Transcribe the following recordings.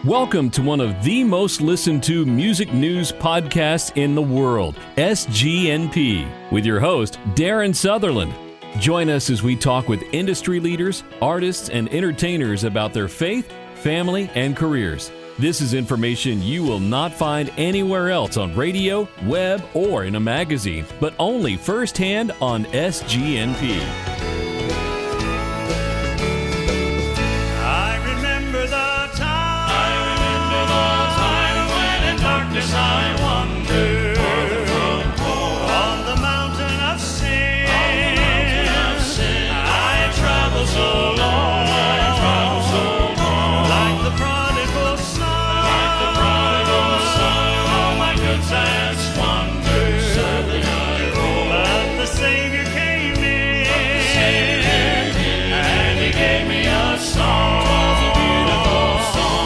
Welcome to one of the most listened to music news podcasts in the world, SGNP, with your host, Darren Sutherland. Join us as we talk with industry leaders, artists, and entertainers about their faith, family, and careers. This is information you will not find anywhere else on radio, web, or in a magazine, but only firsthand on SGNP. I wander on the mountain of sin. I travel so long, like the prodigal son. All my good side squandered, but the Savior came in, and He gave me a song.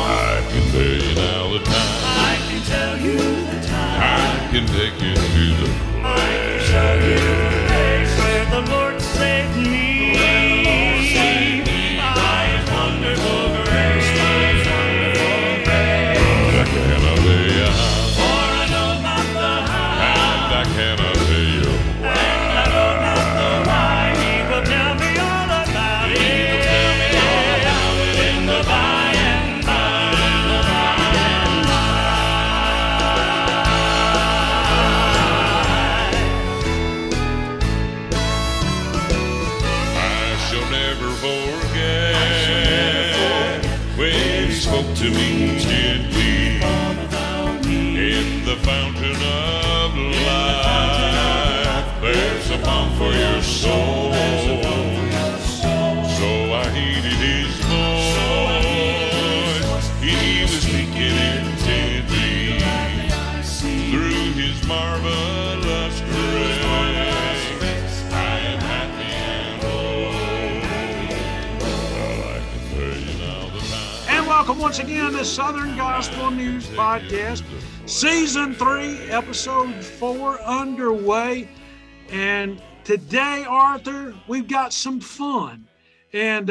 I can tell you now the time. I can take you to the place. I can show you the place where the Lord saved me. By His wonderful grace. I cannot tell you how, for I know not the how, and I cannot tell you why, and I know not the why. He will tell me all about it. He will tell me all about it in the by and by. Spoke to me gently in the fountain of life. There's a balm for your soul. So I heeded His voice. He was speaking intently through His marvelous grace. I am happy and whole. Well, I can tell you now the time. Welcome once again to Southern Gospel News Podcast, Season 3, Episode 4 underway. And today, Arthur, we've got some fun. And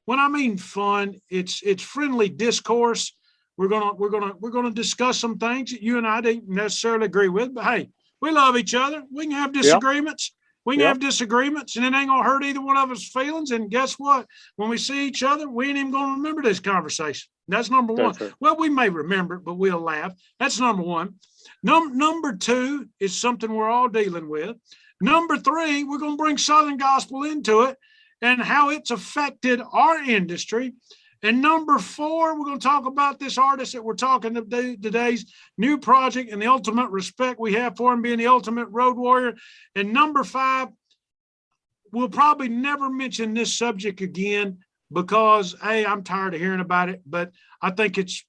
when I mean fun, it's friendly discourse. We're gonna discuss some things that you and I didn't necessarily agree with, but hey, we love each other. We can have disagreements. Yep. We can have disagreements, and it ain't going to hurt either one of us' feelings. And guess what? When we see each other, we ain't even going to remember this conversation. That's number one. That's right. Well, we may remember it, but we'll laugh. That's number one. Number two is something we're all dealing with. Number three, we're going to bring Southern Gospel into it and how it's affected our industry. And number four, we're going to talk about this artist that we're talking today's new project and the ultimate respect we have for him being the ultimate road warrior. And number five, we'll probably never mention this subject again because, hey, I'm tired of hearing about it, but I think it's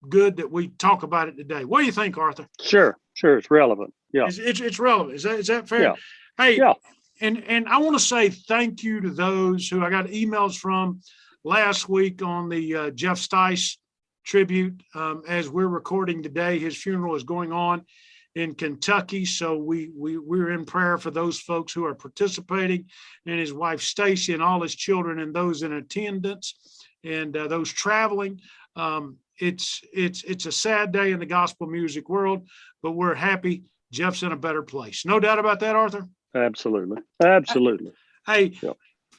good that we talk about it today. What do you think, Arthur? Sure. It's relevant. Yeah. It's relevant. Is that fair? Yeah. Hey, yeah. And I want to say thank you to those who I got emails from last week on the Jeff Stice tribute. As we're recording today, his funeral is going on in Kentucky. So we're in prayer for those folks who are participating, and his wife Stacy and all his children and those in attendance and those traveling. It's a sad day in the gospel music world, but we're happy Jeff's in a better place. No doubt about that, Arthur. Absolutely. Hey,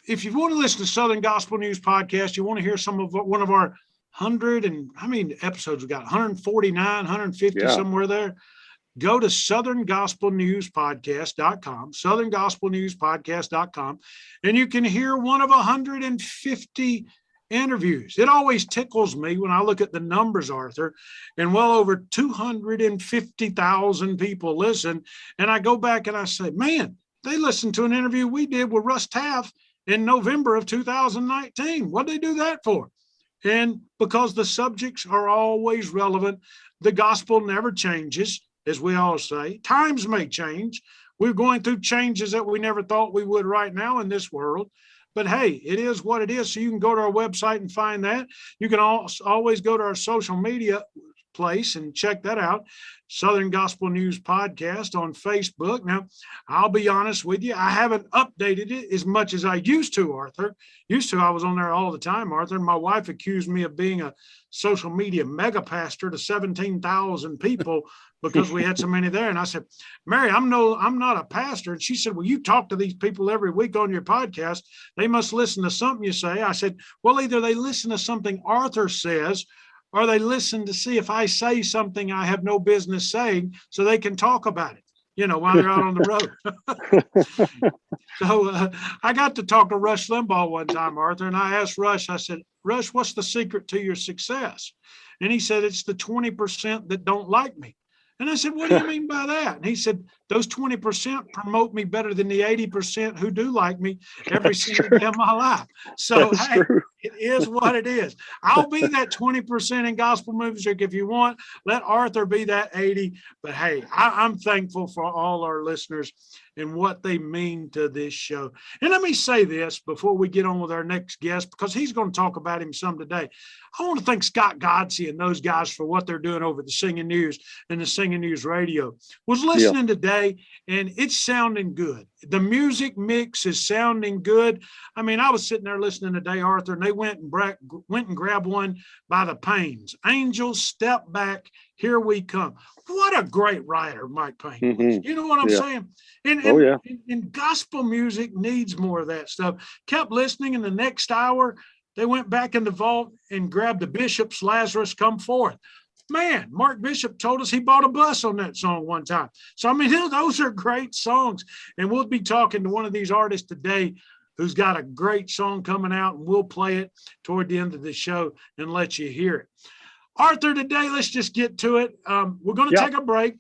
if you want to listen to Southern Gospel News Podcast, you want to hear some of one of our 100 and how many episodes we got? 149, 150, somewhere there. Go to southerngospelnewspodcast.com, southerngospelnewspodcast.com, and you can hear one of 150 interviews. It always tickles me when I look at the numbers, Arthur, and well over 250,000 people listen. And I go back and I say, man, they listened to an interview we did with Russ Taff in November of 2019. What did they do that for? And because the subjects are always relevant, the gospel never changes, as we all say. Times may change. We're going through changes that we never thought we would right now in this world. But hey, it is what it is. So you can go to our website and find that. You can always go to our social media place and check that out. Southern Gospel News Podcast on Facebook. Now, I'll be honest with you, I haven't updated it as much as I used to, Arthur. I was on there all the time, Arthur. My wife accused me of being a social media mega pastor to 17,000 people because we had so many there. And I said, Mary, I'm not a pastor. And she said, well, you talk to these people every week on your podcast. They must listen to something you say. I said, well, either they listen to something Arthur says, or they listen to see if I say something I have no business saying so they can talk about it, while they're out on the road. So I got to talk to Rush Limbaugh one time, Arthur, and I asked Rush, I said, Rush, what's the secret to your success? And he said, it's the 20% that don't like me. And I said, what do you mean by that? And he said, those 20% promote me better than the 80% who do like me every single day of my life. So hey, it is what it is. I'll be that 20% in gospel music if you want. Let Arthur be that 80. But hey, I'm thankful for all our listeners and what they mean to this show. And let me say this before we get on with our next guest, because he's going to talk about him some today. I want to thank Scott Godsey and those guys for what they're doing over the Singing News and the Singing News Radio. Was listening today, and it's sounding good. The music mix is sounding good. I mean, I was sitting there listening today, Arthur, and they went and grabbed one by the Pains. Angels, Step Back, Here We Come. What a great writer Mike Payne was. You know what I'm saying? And gospel music needs more of that stuff. Kept listening, and the next hour, they went back in the vault and grabbed the Bishop's Lazarus Come Forth. Man, Mark Bishop told us he bought a bus on that song one time. So, I mean, those are great songs. And we'll be talking to one of these artists today who's got a great song coming out, and we'll play it toward the end of the show and let you hear it. Arthur, today, let's just get to it. We're going to take a break.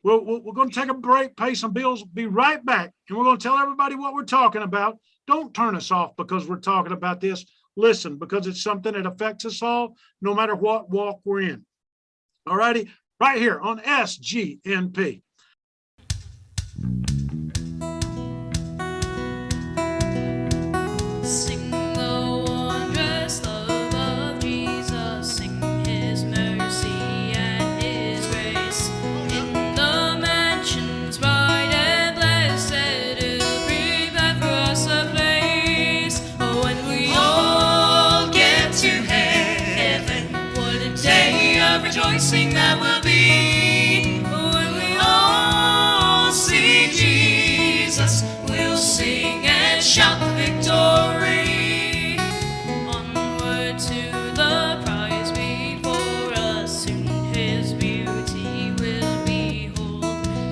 We're going to take a break, pay some bills, be right back, and we're going to tell everybody what we're talking about. Don't turn us off because we're talking about this. Listen, because it's something that affects us all, no matter what walk we're in. All righty, right here on SGNP. Sing the wondrous love of Jesus, sing his mercy and his grace. In the mansions bright and blessed, he'll prepare for us a place. Oh, when we all get to heaven, what a day of rejoicing that will be. When we all see Jesus, we'll sing and shout the victory. Onward to the prize before us, soon his beauty will behold.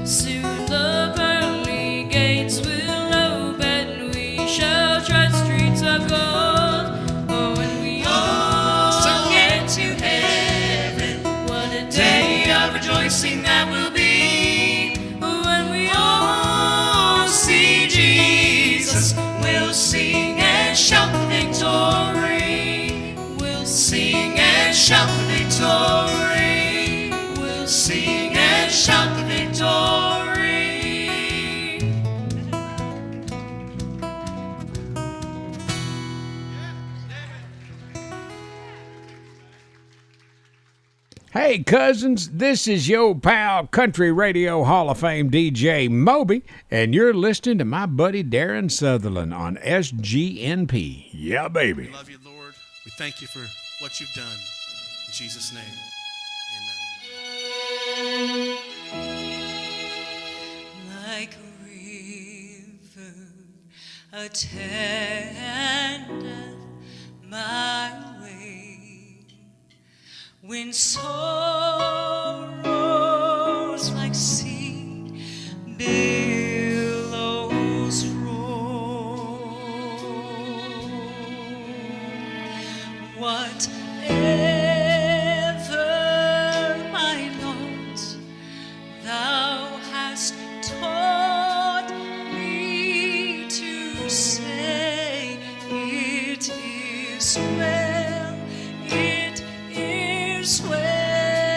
Soon the pearly gates will open, we shall tread streets of gold. Oh, when we all get to heaven, what a day of rejoicing that will be. When we all see Jesus, we'll sing and shout the victory. We'll sing and shout the victory. We'll sing and shout the victory. Hey, cousins, this is your pal, Country Radio Hall of Fame DJ Moby, and you're listening to my buddy Darren Sutherland on SGNP. Yeah, baby. We love you, Lord. We thank you for what you've done. In Jesus' name, amen. Like a river attendeth my way, when sorrows like sea billows roll, whatever my lot, thou hast taught me to say, it is well, it is well.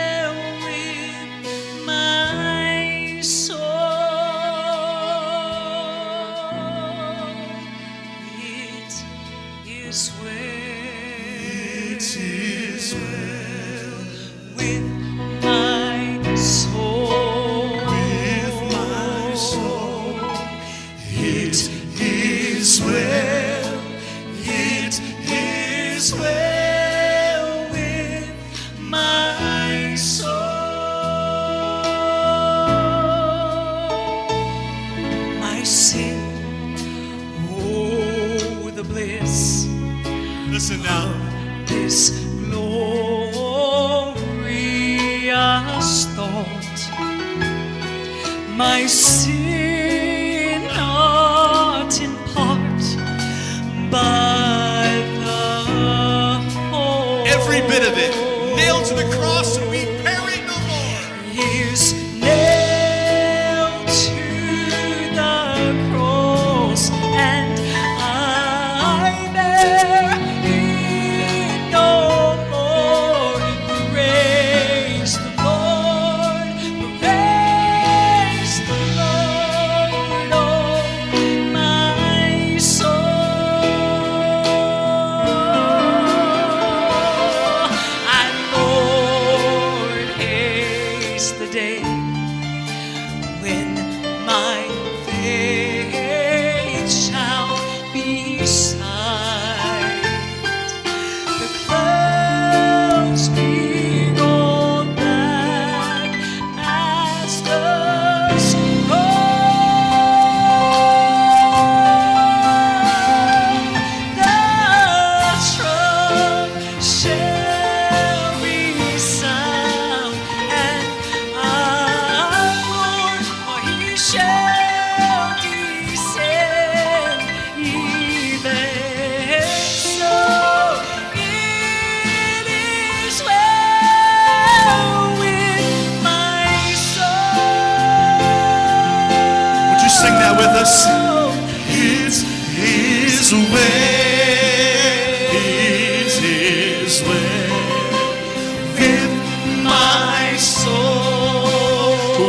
my sin not in part, but the whole. Every bit of it nailed to the cross, and we perish no more. Is nailed to the cross, and I bear it no more. Praise the Lord, praise the Lord, oh my soul. And Lord, haste the day when my faith shall be sight. The clouds be rolled back as the scroll. The trump shall resound, and our Lord, for he shall descend. Even so, it is well with my soul. Would you sing that with us? It His way, it is well with my soul,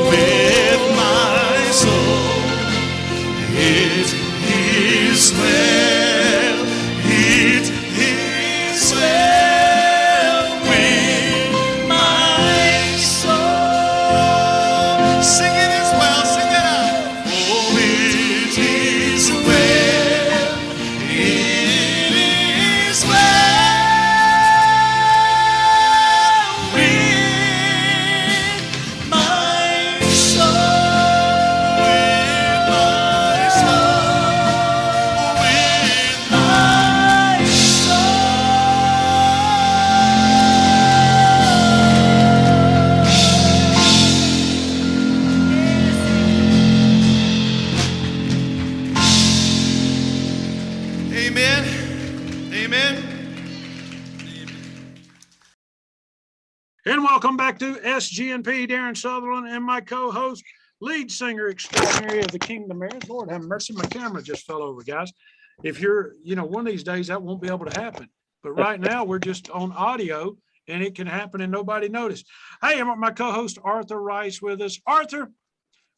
with my soul. It is well, it is well with my soul. Sing it as well, sing it out. Oh, it is well, it is well with my soul, with my soul, with my soul. Amen. Amen. And welcome back to SGNP, Darren Sutherland, and my co-host, lead singer extraordinary of the Kingdom Heirs. Lord have mercy, my camera just fell over, guys. If you're, one of these days that won't be able to happen. But right now we're just on audio, and it can happen and nobody noticed. Hey, I'm my co-host Arthur Rice with us. Arthur,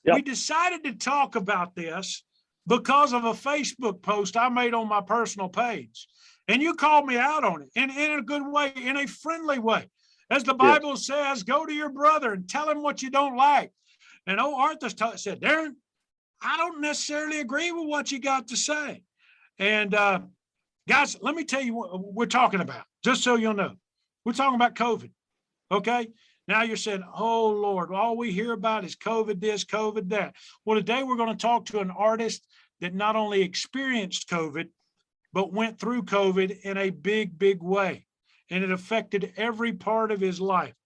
Yep. we decided to talk about this because of a Facebook post I made on my personal page. And you called me out on it in a good way, in a friendly way. As the Bible says, go to your brother and tell him what you don't like. And Arthur said, Darren, I don't necessarily agree with what you got to say. And guys, let me tell you what we're talking about, just so you'll know. We're talking about COVID, okay? Now you're saying, oh, Lord, all we hear about is COVID this, COVID that. Well, today we're going to talk to an artist that not only experienced COVID, but went through COVID in a big, big way. And it affected every part of his life.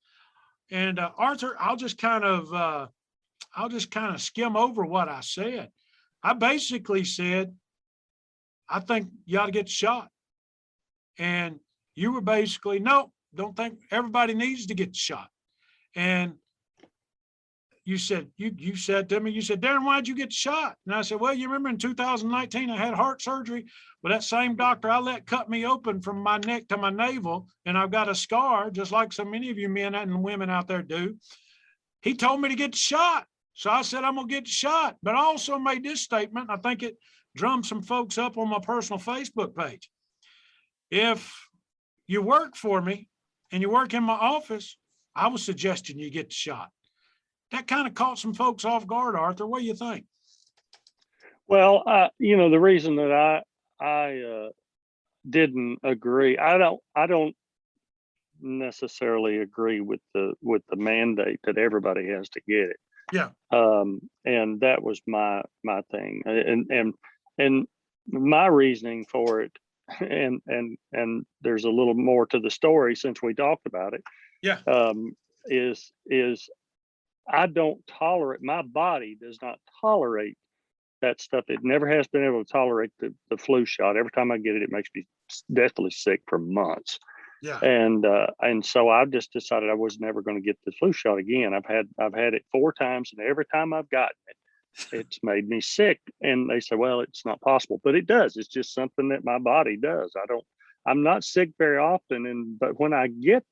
And Arthur, I'll just kind of skim over what I said. I basically said, I think you ought to get shot. And you were basically, no, don't think everybody needs to get shot. And you said, you said to me, you said, Darren, why'd you get shot? And I said, well, you remember in 2019, I had heart surgery, but that same doctor I let cut me open from my neck to my navel, and I've got a scar, just like so many of you men and women out there do. He told me to get shot. So I said, I'm going to get shot. But I also made this statement. I think it drummed some folks up on my personal Facebook page. If you work for me and you work in my office, I was suggesting you get shot. That kind of caught some folks off guard, Arthur. What do you think? Well, the reason that I didn't agree, I don't necessarily agree with the mandate that everybody has to get it. Yeah. And that was my thing, and my reasoning for it, and there's a little more to the story since we talked about it. Yeah. Is I don't tolerate, my body does not tolerate that stuff. It never has been able to tolerate the flu shot. Every time I get it, it makes me deathly sick for months. Yeah. And so I just decided I was never going to get the flu shot again. I've had it 4 times, and every time I've gotten it, it's made me sick. And they say, well, it's not possible, but it does. It's just something that my body does. I'm not sick very often, but when I get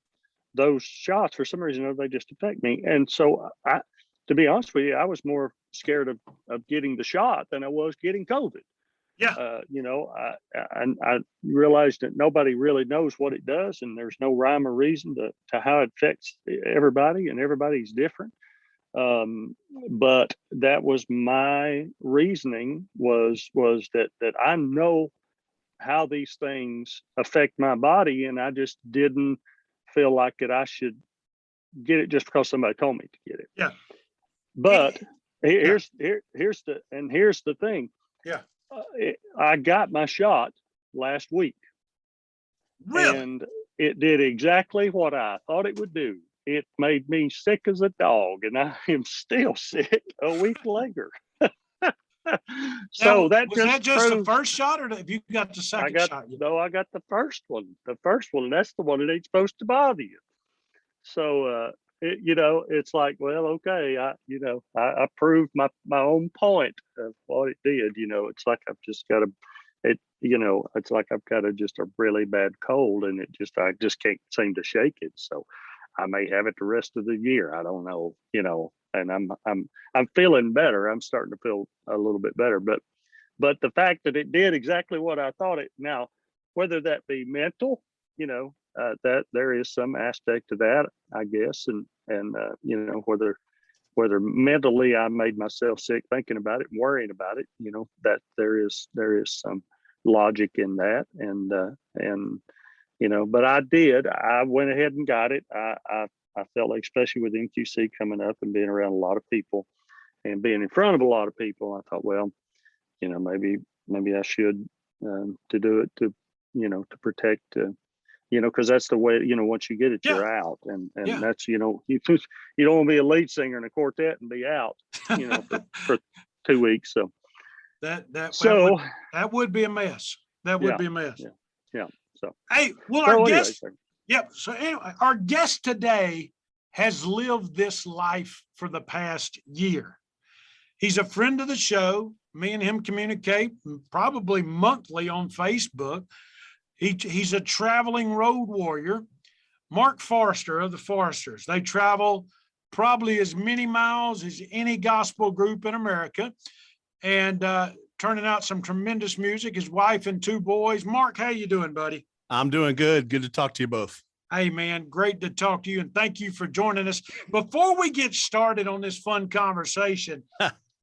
those shots, for some reason, they just affect me. And so to be honest with you, I was more scared of getting the shot than I was getting COVID. Yeah. I realized that nobody really knows what it does, and there's no rhyme or reason to how it affects everybody, and everybody's different. But that was my reasoning, was that I know how these things affect my body, and I just didn't feel like that I should get it just because somebody told me to get it. Yeah. But here's the thing. Yeah. I got my shot last week. Really? And it did exactly what I thought it would do. It made me sick as a dog, and I am still sick a week later. So now, that was that just the proves, first shot, or have you got the second shot yet? no, I got the first one. The first one, that's the one that ain't supposed to bother you. So it's like, well, okay, I proved my own point of what it did. It's like I've just got it's like I've got just a really bad cold, and I just can't seem to shake it. So I may have it the rest of the year. I don't know, and I'm feeling better. I'm starting to feel a little bit better, but the fact that it did exactly what I thought it. Now, whether that be mental, that there is some aspect of that, I guess, and whether mentally I made myself sick thinking about it and worrying about it, that there is some logic in that, and but I went ahead and got it. I felt like, especially with NQC coming up and being around a lot of people and being in front of a lot of people, I thought, well, maybe I should, to do it to protect, because that's the way, once you get it, you're out. And that's, you don't want to be a lead singer in a quartet and be out, for 2 weeks. So that would be a mess. That would be a mess. Yeah. So, hey, well, so our anyway, guest, So anyway, our guest today has lived this life for the past year. He's a friend of the show. Me and him communicate probably monthly on Facebook. He's a traveling road warrior. Mark Forrester of the Forresters. They travel probably as many miles as any gospel group in America, and turning out some tremendous music. His wife and 2 boys. Mark, how you doing, buddy? I'm doing good. Good to talk to you both. Hey, man, great to talk to you, and thank you for joining us. Before we get started on this fun conversation,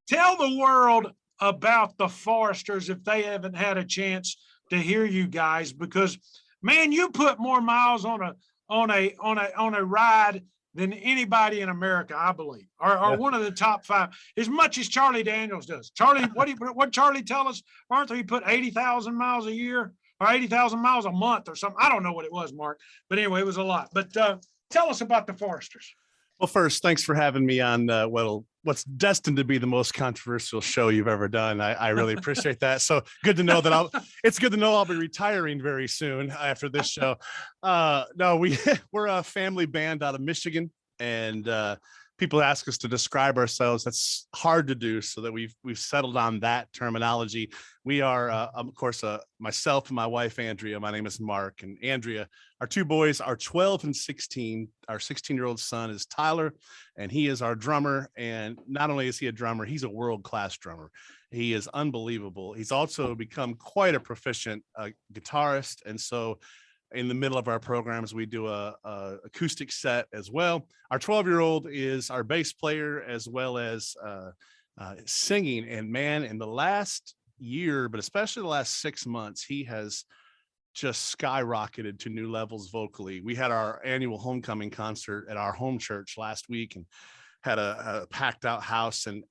tell the world about the Forresters if they haven't had a chance to hear you guys, because, man, you put more miles on a ride than anybody in America, I believe, or one of the top 5, as much as Charlie Daniels does. Charlie, what Charlie tell us, Arthur? He put 80,000 miles a year or 80,000 miles a month or something. I don't know what it was, Mark, but anyway, it was a lot. But tell us about the Forresters. Well, first, thanks for having me on what's destined to be the most controversial show you've ever done. I really appreciate that. So good to know that it's good to know I'll be retiring very soon after this show. No, we're a family band out of Michigan, and people ask us to describe ourselves. That's hard to do, so that we've settled on that terminology. We are, of course, myself and my wife, Andrea. My name is Mark, and Andrea. Our 2 boys are 12 and 16. Our 16-year-old son is Tyler, and he is our drummer. And not only is he a drummer, he's a world-class drummer. He is unbelievable. He's also become quite a proficient guitarist. And so in the middle of our programs, we do a acoustic set as well. Our 12-year-old is our bass player, as well as singing. And man, in the last year, but especially the last 6 months, he has just skyrocketed to new levels vocally. We had our annual homecoming concert at our home church last week, and had a packed out house, and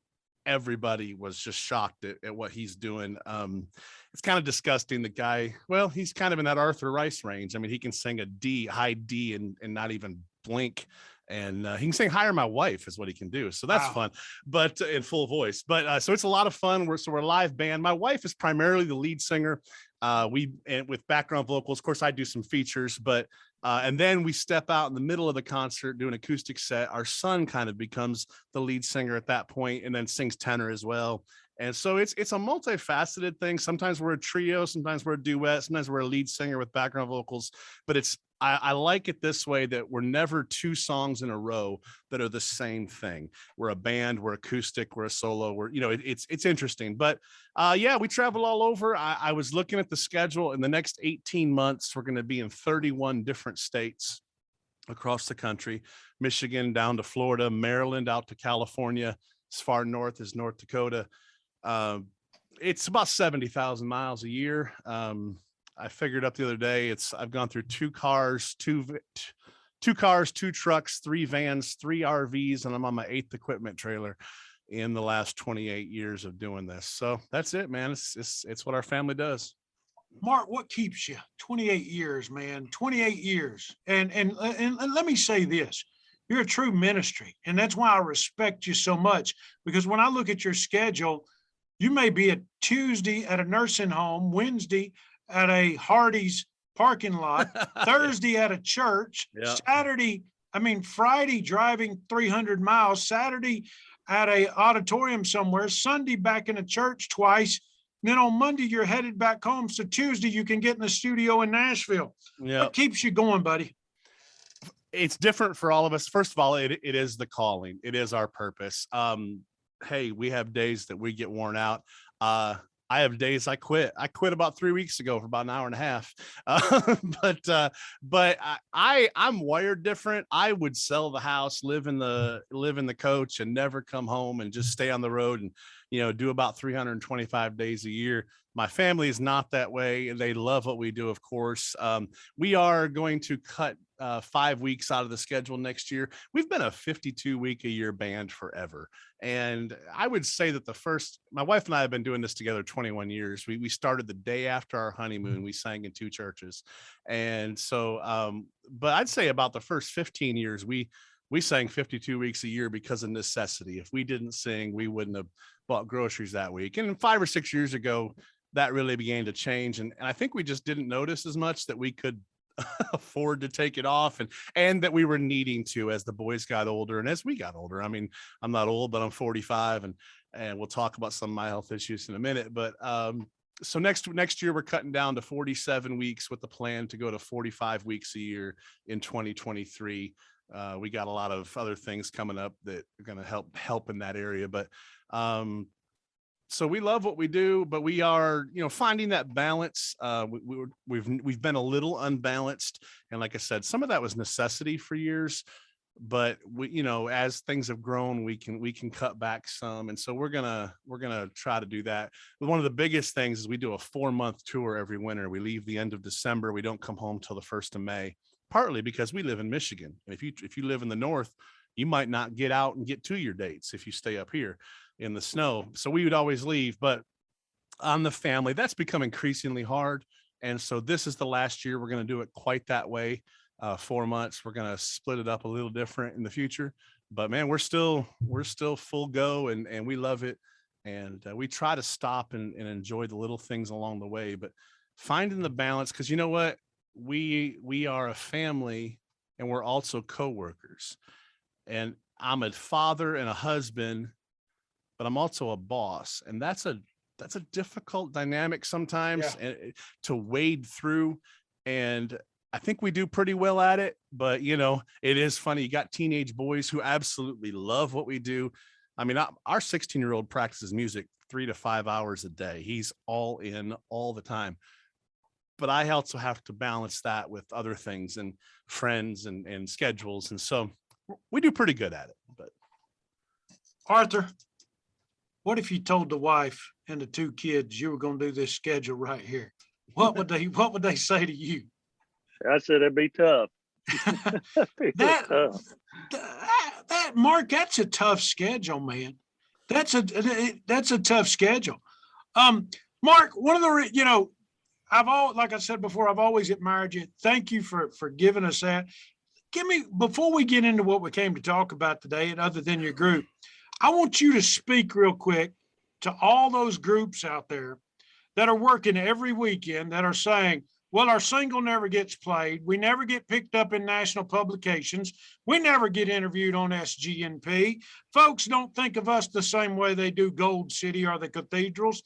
everybody was just shocked at what he's doing. It's kind of disgusting. The guy, well, he's kind of in that Arthur Rice range. I mean, he can sing a D, high D, and not even blink. And he can sing "Hire My Wife" is what he can do. So that's fun, but in full voice. But so it's a lot of fun. We're a live band. My wife is primarily the lead singer. And with background vocals, of course, I do some features, but and then we step out in the middle of the concert, do an acoustic set. Our son kind of becomes the lead singer at that point, and then sings tenor as well. And so it's a multifaceted thing. Sometimes we're a trio, sometimes we're a duet, sometimes we're a lead singer with background vocals. But I like it this way, that we're never two songs in a row that are the same thing. We're a band, we're acoustic, we're a solo. It's interesting. But yeah, we travel all over. I was looking at the schedule. In the next 18 months, we're going to be in 31 different states across the country, Michigan down to Florida, Maryland out to California, as far north as North Dakota. It's about 70,000 miles a year. I figured up the other day, I've gone through two cars, two trucks, 3 vans, 3 RVs, and I'm on my 8th equipment trailer in the last 28 years of doing this. So that's it, man. It's what our family does. Mark, what keeps you? 28 years, man. 28 years. And let me say this. You're a true ministry. And that's why I respect you so much, because when I look at your schedule, you may be a Tuesday at a nursing home, Wednesday at a Hardee's parking lot, Thursday at a church, Friday driving 300 miles, Saturday at a auditorium somewhere, Sunday back in a church twice. Then on Monday, you're headed back home. So Tuesday, you can get in the studio in Nashville. Yeah. What keeps you going, buddy? It's different for all of us. First of all, it is the calling. It is our purpose. Hey, we have days that we get worn out. I have days I quit. I quit about 3 weeks ago for about an hour and a half. But I'm wired different. I would sell the house, live in the coach, and never come home, and just stay on the road and, do about 325 days a year. My family is not that way. They love what we do, of course. We are going to cut 5 weeks out of the schedule next year. We've been a 52-week-a-year band forever. And I would say that my wife and I have been doing this together 21 years. We started the day after our honeymoon. We sang in 2 churches. And so, but I'd say about the first 15 years, we sang 52 weeks a year because of necessity. If we didn't sing, we wouldn't have bought groceries that week. And 5 or 6 years ago, that really began to change. And I think we just didn't notice as much that we could afford to take it off, and that we were needing to as the boys got older and as we got older. I mean, I'm not old, but I'm 45, and we'll talk about some of my health issues in a minute. But so next year we're cutting down to 47 weeks with the plan to go to 45 weeks a year in 2023. We got a lot of other things coming up that are going to help in that area. But so we love what we do, but we are, finding that balance. We've been a little unbalanced. And like I said, some of that was necessity for years, but we, as things have grown, we can cut back some. And so we're going to try to do that. But one of the biggest things is we do a 4-month tour every winter. We leave the end of December. We don't come home till the 1st of May, partly because we live in Michigan. And if you live in the North, you might not get out and get to your dates if you stay up here in the snow. So we would always leave, but on the family, that's become increasingly hard. And so this is the last year we're going to do it quite that way. 4 months. We're going to split it up a little different in the future, but man, we're still full go, and we love it. And we try to stop and enjoy the little things along the way, but finding the balance, because you know what, we are a family, and we're also coworkers. And I'm a father and a husband, but I'm also a boss. And that's a difficult dynamic sometimes to wade through. And I think we do pretty well at it, but it is funny. You got teenage boys who absolutely love what we do. I mean, our 16-year-old practices music 3 to 5 hours a day. He's all in all the time. But I also have to balance that with other things and friends and schedules. And so we do pretty good at it. But Arthur, what if you told the wife and the 2 kids you were going to do this schedule right here? What would they say to you? I said it'd be tough. That Mark, that's a tough schedule, man. That's a tough schedule. Mark, one of the like I said before, I've always admired you. Thank you for giving us that. give me, before we get into what we came to talk about today, and other than your group, I want you to speak real quick to all those groups out there that are working every weekend that are saying, well, our single never gets played. We never get picked up in national publications. We never get interviewed on SGNP. Folks don't think of us the same way they do Gold City or the Cathedrals.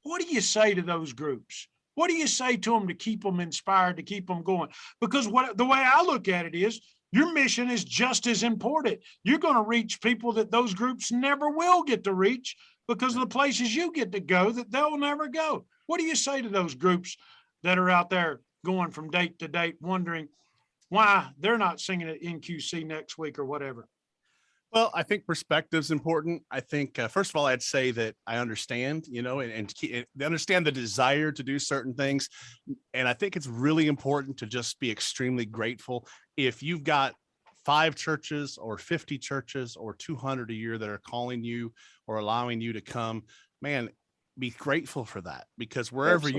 What do you say to those groups? What do you say to them to keep them inspired, to keep them going? Because the way I look at it is, your mission is just as important. You're going to reach people that those groups never will get to reach because of the places you get to go that they'll never go. What do you say to those groups that are out there going from date to date, wondering why they're not singing at NQC next week or whatever? Well, I think perspective's important. I think, first of all, I'd say that I understand, and understand the desire to do certain things. And I think it's really important to just be extremely grateful. If you've got 5 churches or 50 churches or 200 a year that are calling you or allowing you to come, man, be grateful for that, because wherever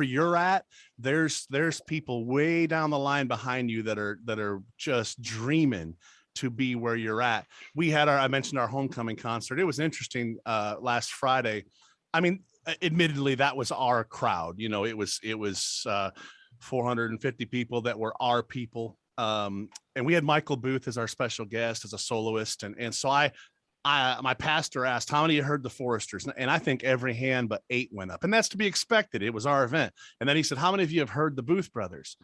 you're at, there's people way down the line behind you that are just dreaming to be where you're at. We had I mentioned our homecoming concert. It was interesting last Friday. I mean, admittedly, that was our crowd. It was 450 people that were our people. And we had Michael Booth as our special guest, as a soloist. And so my pastor asked, how many of you heard the Foresters? And I think every hand but 8 went up. And that's to be expected. It was our event. And then he said, how many of you have heard the Booth brothers?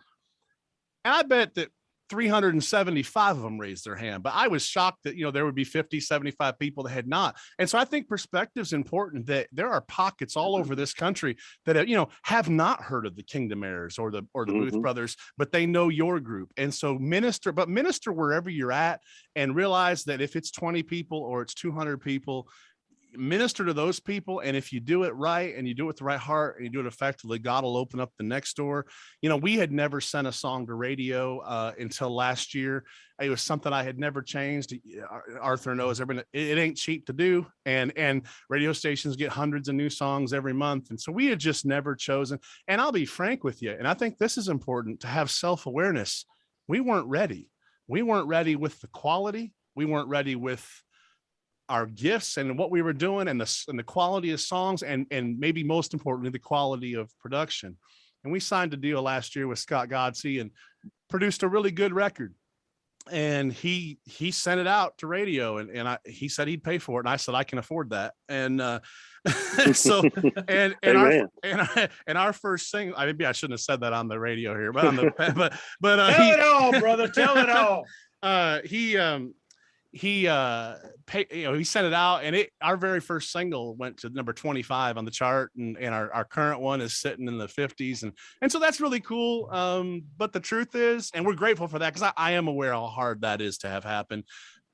And I bet that 375 of them raised their hand, but I was shocked that, there would be 50, 75 people that had not. And so I think perspective's important, that there are pockets all over this country that, have not heard of the Kingdom Heirs or the Booth brothers, but they know your group. And so minister wherever you're at, and realize that if it's 20 people or it's 200 people, minister to those people. And if you do it right and you do it with the right heart and you do it effectively, God will open up the next door. We had never sent a song to radio until last year. It was something I had never changed. Arthur knows it ain't cheap to do. And radio stations get hundreds of new songs every month. And so we had just never chosen. And I'll be frank with you. And I think this is important, to have self-awareness. We weren't ready. We weren't ready with the quality. We weren't ready with our gifts and what we were doing, and the quality of songs, and maybe most importantly, the quality of production. And we signed a deal last year with Scott Godsey and produced a really good record. And he sent it out to radio, and he said he'd pay for it. And I said, I can afford that. And so, and our first single, maybe I shouldn't have said that on the radio here, but tell it all, brother. Tell it all. He sent it out, and our very first single went to number 25 on the chart, and our current one is sitting in the 50s, and so that's really cool. But the truth is, and we're grateful for that, because I am aware how hard that is to have happen.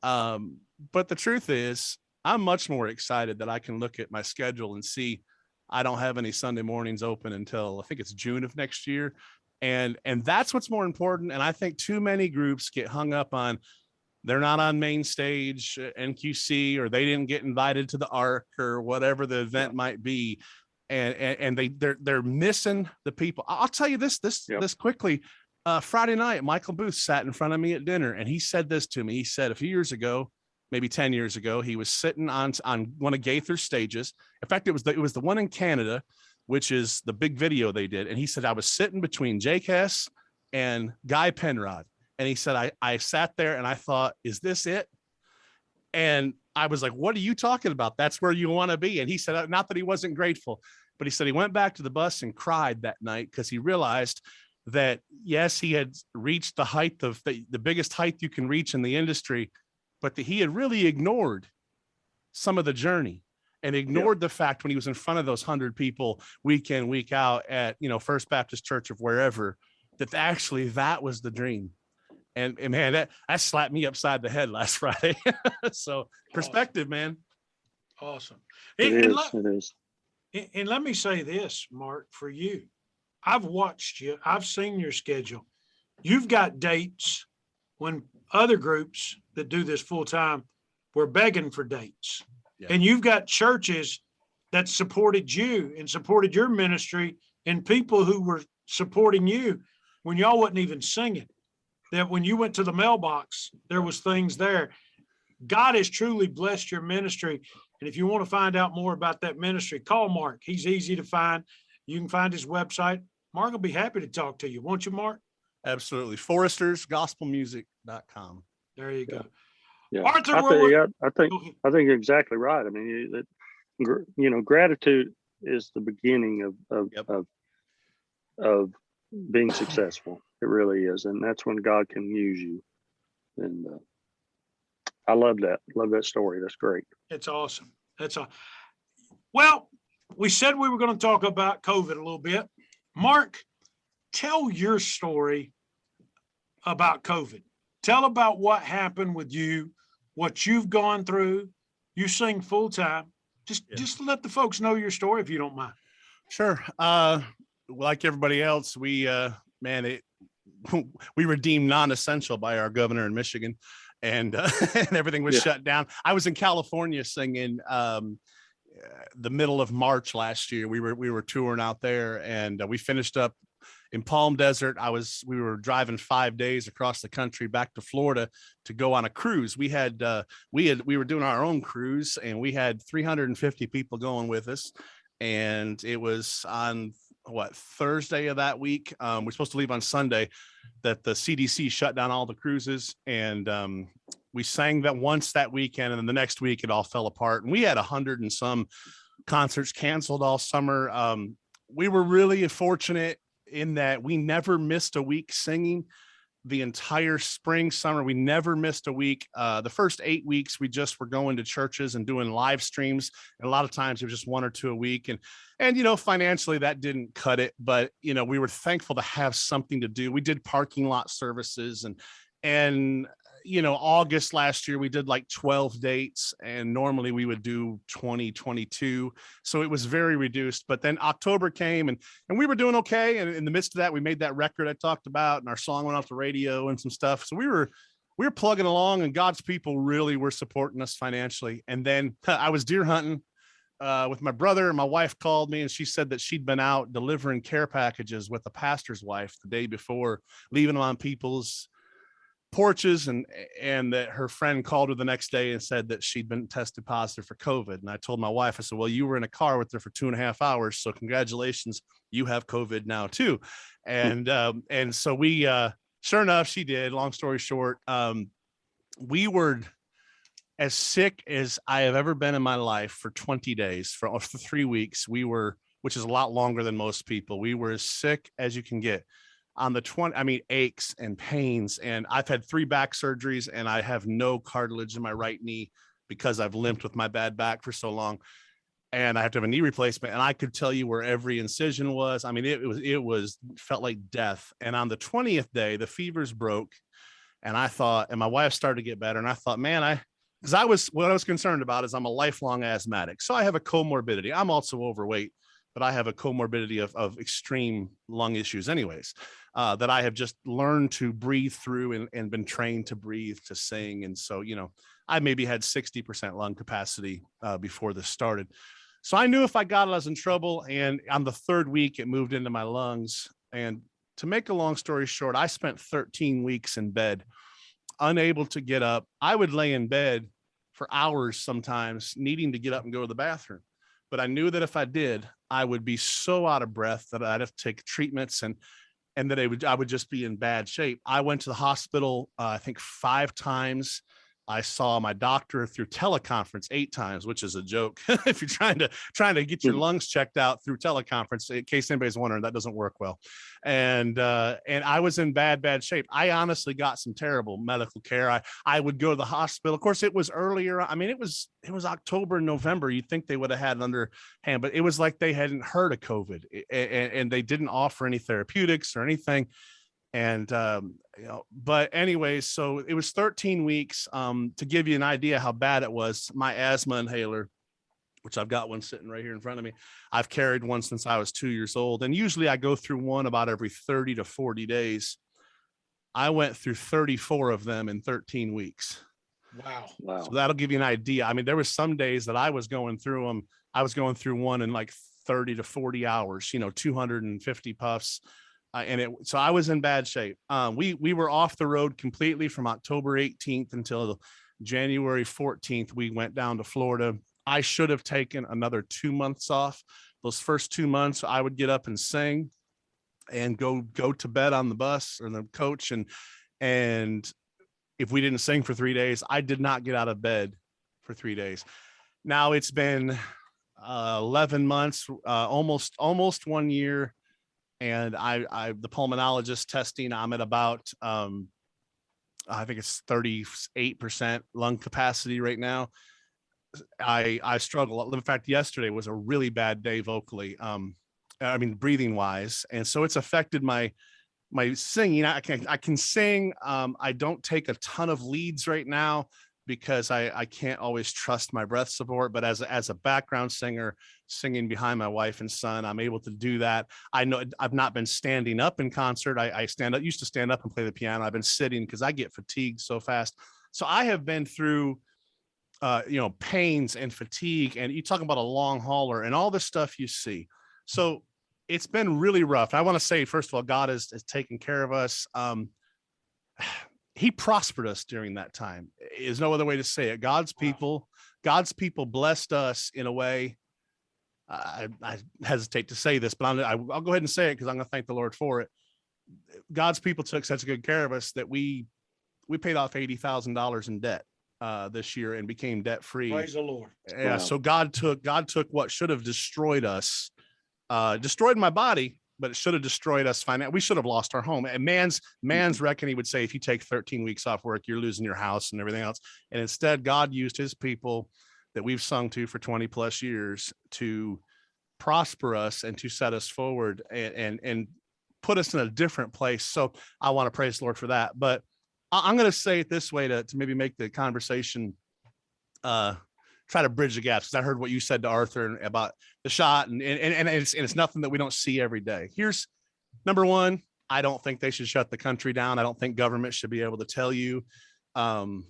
But the truth is, I'm much more excited that I can look at my schedule and see I don't have any Sunday mornings open until I think it's June of next year, and that's what's more important. And I think too many groups get hung up on, they're not on main stage, NQC, or they didn't get invited to the Ark, or whatever the event might be. And they're missing the people. I'll tell you this quickly. Friday night, Michael Booth sat in front of me at dinner, and he said this to me. He said a few years ago, maybe 10 years ago, he was sitting on one of Gaither's stages. In fact, it was the one in Canada, which is the big video they did. And he said, I was sitting between Jake Hess and Guy Penrod. And he said, I sat there and I thought, is this it? And I was like, what are you talking about? That's where you want to be. And he said, not that he wasn't grateful, but he said he went back to the bus and cried that night, because he realized that, yes, he had reached the height of the biggest height you can reach in the industry, but that he had really ignored some of the journey, and ignored the fact when he was in front of those 100 people week in, week out at, First Baptist Church of wherever, that actually that was the dream. And man, that slapped me upside the head last Friday. So perspective, man. Awesome. It is. And let me say this, Mark, for you. I've watched you. I've seen your schedule. You've got dates when other groups that do this full time were begging for dates. Yeah. And you've got churches that supported you and supported your ministry, and people who were supporting you when y'all wasn't even singing, that when you went to the mailbox, there was things there. God has truly blessed your ministry. And if you want to find out more about that ministry, call Mark. He's easy to find. You can find his website. Mark will be happy to talk to you. Won't you, Mark? Absolutely. Forester'sGospelMusic.com. There you go. Yeah. Arthur, I go think ahead. you're exactly right. I mean, gratitude is the beginning of being successful. It really is, and that's when God can use you. And I love that. Love that story. That's great. It's awesome. Well, we said we were going to talk about COVID a little bit. Mark, tell your story about COVID. Tell about what happened with you, what you've gone through. You sing full time. Just let the folks know your story if you don't mind. Sure. Like everybody else, we we were deemed non-essential by our governor in Michigan, and and everything was shut down. I was in California singing the middle of March last year. We were touring out there, and we finished up in Palm Desert. We were driving 5 days across the country back to Florida to go on a cruise. We were doing our own cruise, and we had 350 people going with us. And it was on Thursday of that week. We're supposed to leave on Sunday, that the CDC shut down all the cruises. And we sang that once that weekend, and then the next week it all fell apart. And we had 100 and some concerts canceled all summer. We were really fortunate in that we never missed a week singing the entire spring, summer. We never missed a week. The first 8 weeks, we just were going to churches and doing live streams. And a lot of times it was just 1 or 2 a week. And financially that didn't cut it, but we were thankful to have something to do. We did parking lot services, and August last year, we did like 12 dates, and normally we would do 20, 22. So it was very reduced. But then October came, and we were doing okay. And in the midst of that, we made that record I talked about, and our song went off the radio and some stuff. So we were plugging along, and God's people really were supporting us financially. And then I was deer hunting with my brother, and my wife called me, and she said that she'd been out delivering care packages with the pastor's wife the day before, leaving them on people's porches, and that her friend called her the next day and said that she'd been tested positive for COVID. And I told my wife, I said, well, you were in a car with her for 2.5 hours, so congratulations, you have COVID now too. And so we sure enough, she did. Long story short, we were as sick as I have ever been in my life for 20 days. For 3 weeks, which is a lot longer than most people. We were as sick as you can get. On the aches and pains. And I've had 3 back surgeries, and I have no cartilage in my right knee because I've limped with my bad back for so long. And I have to have a knee replacement. And I could tell you where every incision was. I mean, it felt like death. And on the 20th day, the fevers broke, and I thought, and my wife started to get better. And I thought, man, what I was concerned about is I'm a lifelong asthmatic. So I have a comorbidity. I'm also overweight, but I have a comorbidity of extreme lung issues anyways, that I have just learned to breathe through and been trained to breathe, to sing. And so, I maybe had 60% lung capacity before this started. So I knew if I got it, I was in trouble. And on the 3rd week, it moved into my lungs. And to make a long story short, I spent 13 weeks in bed, unable to get up. I would lay in bed for hours sometimes, needing to get up and go to the bathroom. But I knew that if I did, I would be so out of breath that I'd have to take treatments, and that I would just be in bad shape. I went to the hospital, I think 5 times. I saw my doctor through teleconference 8 times, which is a joke. If you're trying to get your lungs checked out through teleconference, in case anybody's wondering, that doesn't work well. And I was in bad shape. I honestly got some terrible medical care. I would go to the hospital. Of course, it was earlier. I mean, it was October, November. You'd think they would have had it underhand, but it was like they hadn't heard of COVID, and they didn't offer any therapeutics or anything. And, but anyways, so it was 13 weeks. To give you an idea how bad it was, my asthma inhaler, which I've got one sitting right here in front of me, I've carried one since I was 2 years old. And usually I go through one about every 30 to 40 days. I went through 34 of them in 13 weeks. Wow. So that'll give you an idea. I mean, there was some days that I was going through them. I was going through one in like 30 to 40 hours, 250 puffs. So I was in bad shape. We were off the road completely from October 18th until January 14th. We went down to Florida. I should have taken another 2 months off. Those first 2 months, I would get up and sing and go to bed on the bus or the coach. And if we didn't sing for 3 days, I did not get out of bed for 3 days. Now it's been 11 months, almost 1 year. And the pulmonologist testing, I'm at about, I think it's 38% lung capacity right now. I struggle. In fact, yesterday was a really bad day vocally. Breathing wise. And so it's affected my singing. I can sing. I don't take a ton of leads right now because I can't always trust my breath support, but as a background singer singing behind my wife and son, I'm able to do that. I know I've not been standing up in concert. I used to stand up and play the piano. I've been sitting because I get fatigued so fast. So I have been through, pains and fatigue, and you talk about a long hauler and all the stuff you see. So it's been really rough. I want to say, first of all, God is taking care of us. He prospered us during that time. Is no other way to say it. God's people blessed us in a way. I hesitate to say this, but I'll go ahead and say it because I'm going to thank the Lord for it. God's people took such good care of us that we paid off $80,000 in debt this year and became debt free. Praise the Lord. Yeah. Wow. So God took what should have destroyed us, destroyed my body, but it should have destroyed us financially. We should have lost our home. And man's reckoning would say, if you take 13 weeks off work, you're losing your house and everything else. And instead, God used his people that we've sung to for 20 plus years to prosper us and to set us forward and put us in a different place. So I want to praise the Lord for that. But I'm going to say it this way to maybe make the conversation, try to bridge the gaps. Because I heard what you said to Arthur about the shot, and it's nothing that we don't see every day. Here's number one. I don't think they should shut the country down. I don't think government should be able to tell you, that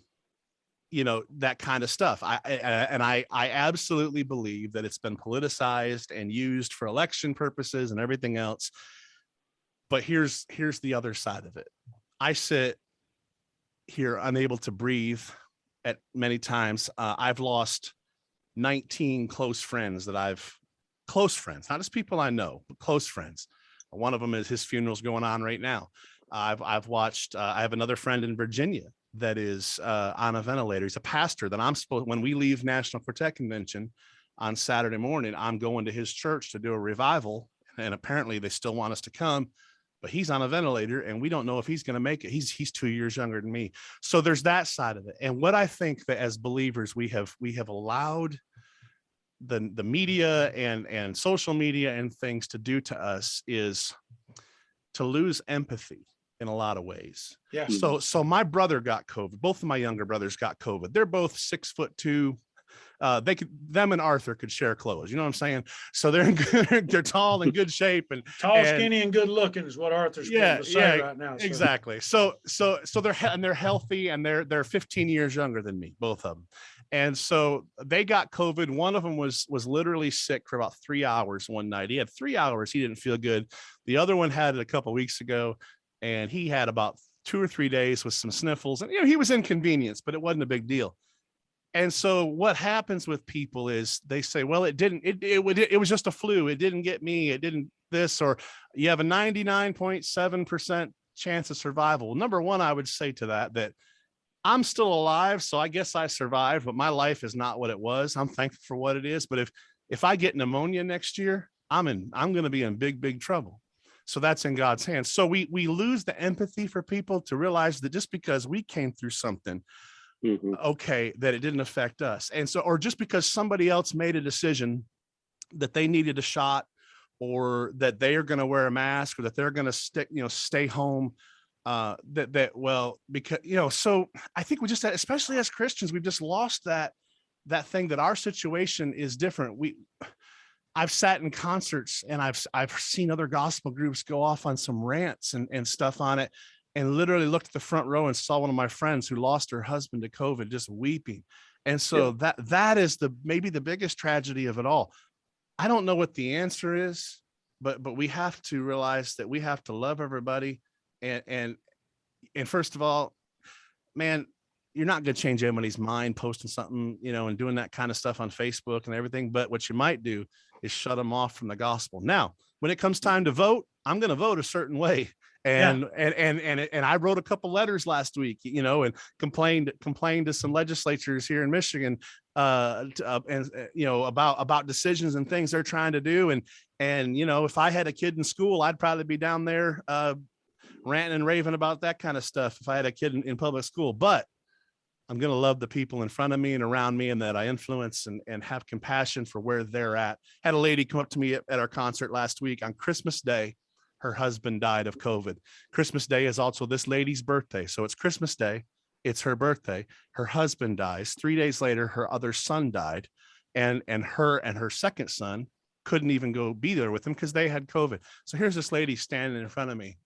kind of stuff. I absolutely believe that it's been politicized and used for election purposes and everything else. But here's the other side of it. I sit here unable to breathe at many times. I've lost 19 close friends, not just people I know, but close friends. One of them is his funeral's going on right now. I've watched, I have another friend in Virginia that is on a ventilator. He's a pastor that when we leave National Quartet Convention on Saturday morning, I'm going to his church to do a revival. And apparently they still want us to come, but he's on a ventilator and we don't know if he's going to make it. He's 2 years younger than me. So there's that side of it. And what I think that as believers, we have allowed the media and social media and things to do to us is to lose empathy in a lot of ways. Yeah. So my brother got COVID. Both of my younger brothers got COVID. They're both 6'2". Them and Arthur could share clothes. You know what I'm saying? So they're tall and good shape and Tall, skinny, and good looking is what Arthur's going to say right now. So. Exactly. So they're healthy and they're 15 years younger than me, both of them. And so they got COVID. One of them was literally sick for about 3 hours one night. He had 3 hours. He didn't feel good. The other one had it a couple of weeks ago, and he had about 2 or 3 days with some sniffles. And he was inconvenienced, but it wasn't a big deal. And so what happens with people is they say, well, it was just a flu. It didn't get me. It didn't this, or you have a 99.7% chance of survival. Well, number one, I would say to that I'm still alive. So I guess I survived, but my life is not what it was. I'm thankful for what it is. But if I get pneumonia next year, I'm going to be in big, big trouble. So that's in God's hands. So we lose the empathy for people to realize that just because we came through something, okay, that it didn't affect us. And so, or just because somebody else made a decision that they needed a shot, or that they are going to wear a mask, or that they're going to stay home, because, so I think we just, especially as Christians, we've just lost that thing that our situation is different. I've sat in concerts and I've seen other gospel groups go off on some rants and stuff on it, and literally looked at the front row and saw one of my friends who lost her husband to COVID just weeping. And so that is maybe the biggest tragedy of it all. I don't know what the answer is. but we have to realize that we have to love everybody. And first of all, man, you're not going to change anybody's mind posting something, and doing that kind of stuff on Facebook and everything. But what you might do is shut them off from the gospel. Now, when it comes time to vote, I'm going to vote a certain way. And I wrote a couple letters last week, and complained to some legislatures here in Michigan, about decisions and things they're trying to do. And if I had a kid in school, I'd probably be down there ranting and raving about that kind of stuff if I had a kid in public school. But I'm going to love the people in front of me and around me and that I influence, and have compassion for where they're at. Had a lady come up to me at our concert last week on Christmas Day. Her husband died of COVID. Christmas Day is also this lady's birthday. So it's Christmas Day. It's her birthday. Her husband dies. 3 days later, her other son died. And her second son couldn't even go be there with him because they had COVID. So here's this lady standing in front of me,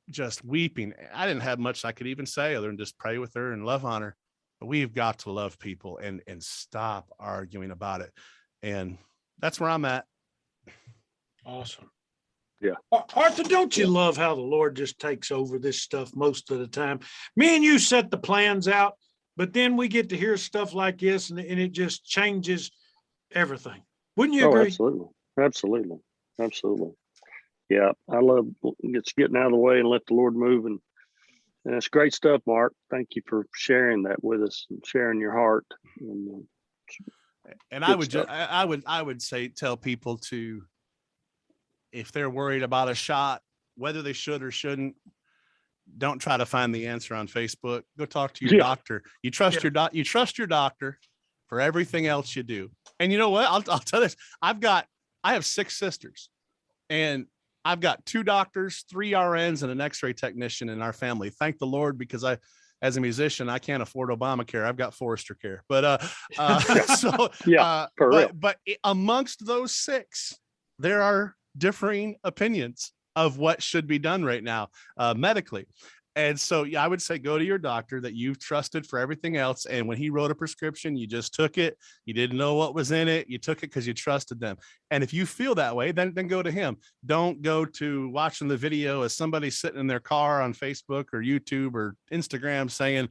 just weeping. I didn't have much I could even say other than just pray with her and love on her. But we've got to love people and stop arguing about it. And that's where I'm at. Awesome. Yeah. Arthur, don't you love how the Lord just takes over this stuff most of the time? Me and you set the plans out, but then we get to hear stuff like this, and it just changes everything. Wouldn't you agree? Absolutely. Yeah, I love getting out of the way and let the Lord move, and it's great stuff, Mark. Thank you for sharing that with us and sharing your heart. And I would say, tell people to, if they're worried about a shot, whether they should or shouldn't, don't try to find the answer on Facebook. Go talk to your doctor. You trust you trust your doctor for everything else you do. And you know what? I'll tell you this. I have 6 sisters, and I've got 2 doctors, 3 RNs, and an X-ray technician in our family. Thank the Lord, because as a musician, I can't afford Obamacare. I've got Forester care. But amongst those 6, there are differing opinions of what should be done right now medically. And so I would say go to your doctor that you've trusted for everything else. And when he wrote a prescription, you just took it. You didn't know what was in it. You took it because you trusted them. And if you feel that way, then go to him. Don't go to watching the video as somebody sitting in their car on Facebook or YouTube or Instagram saying,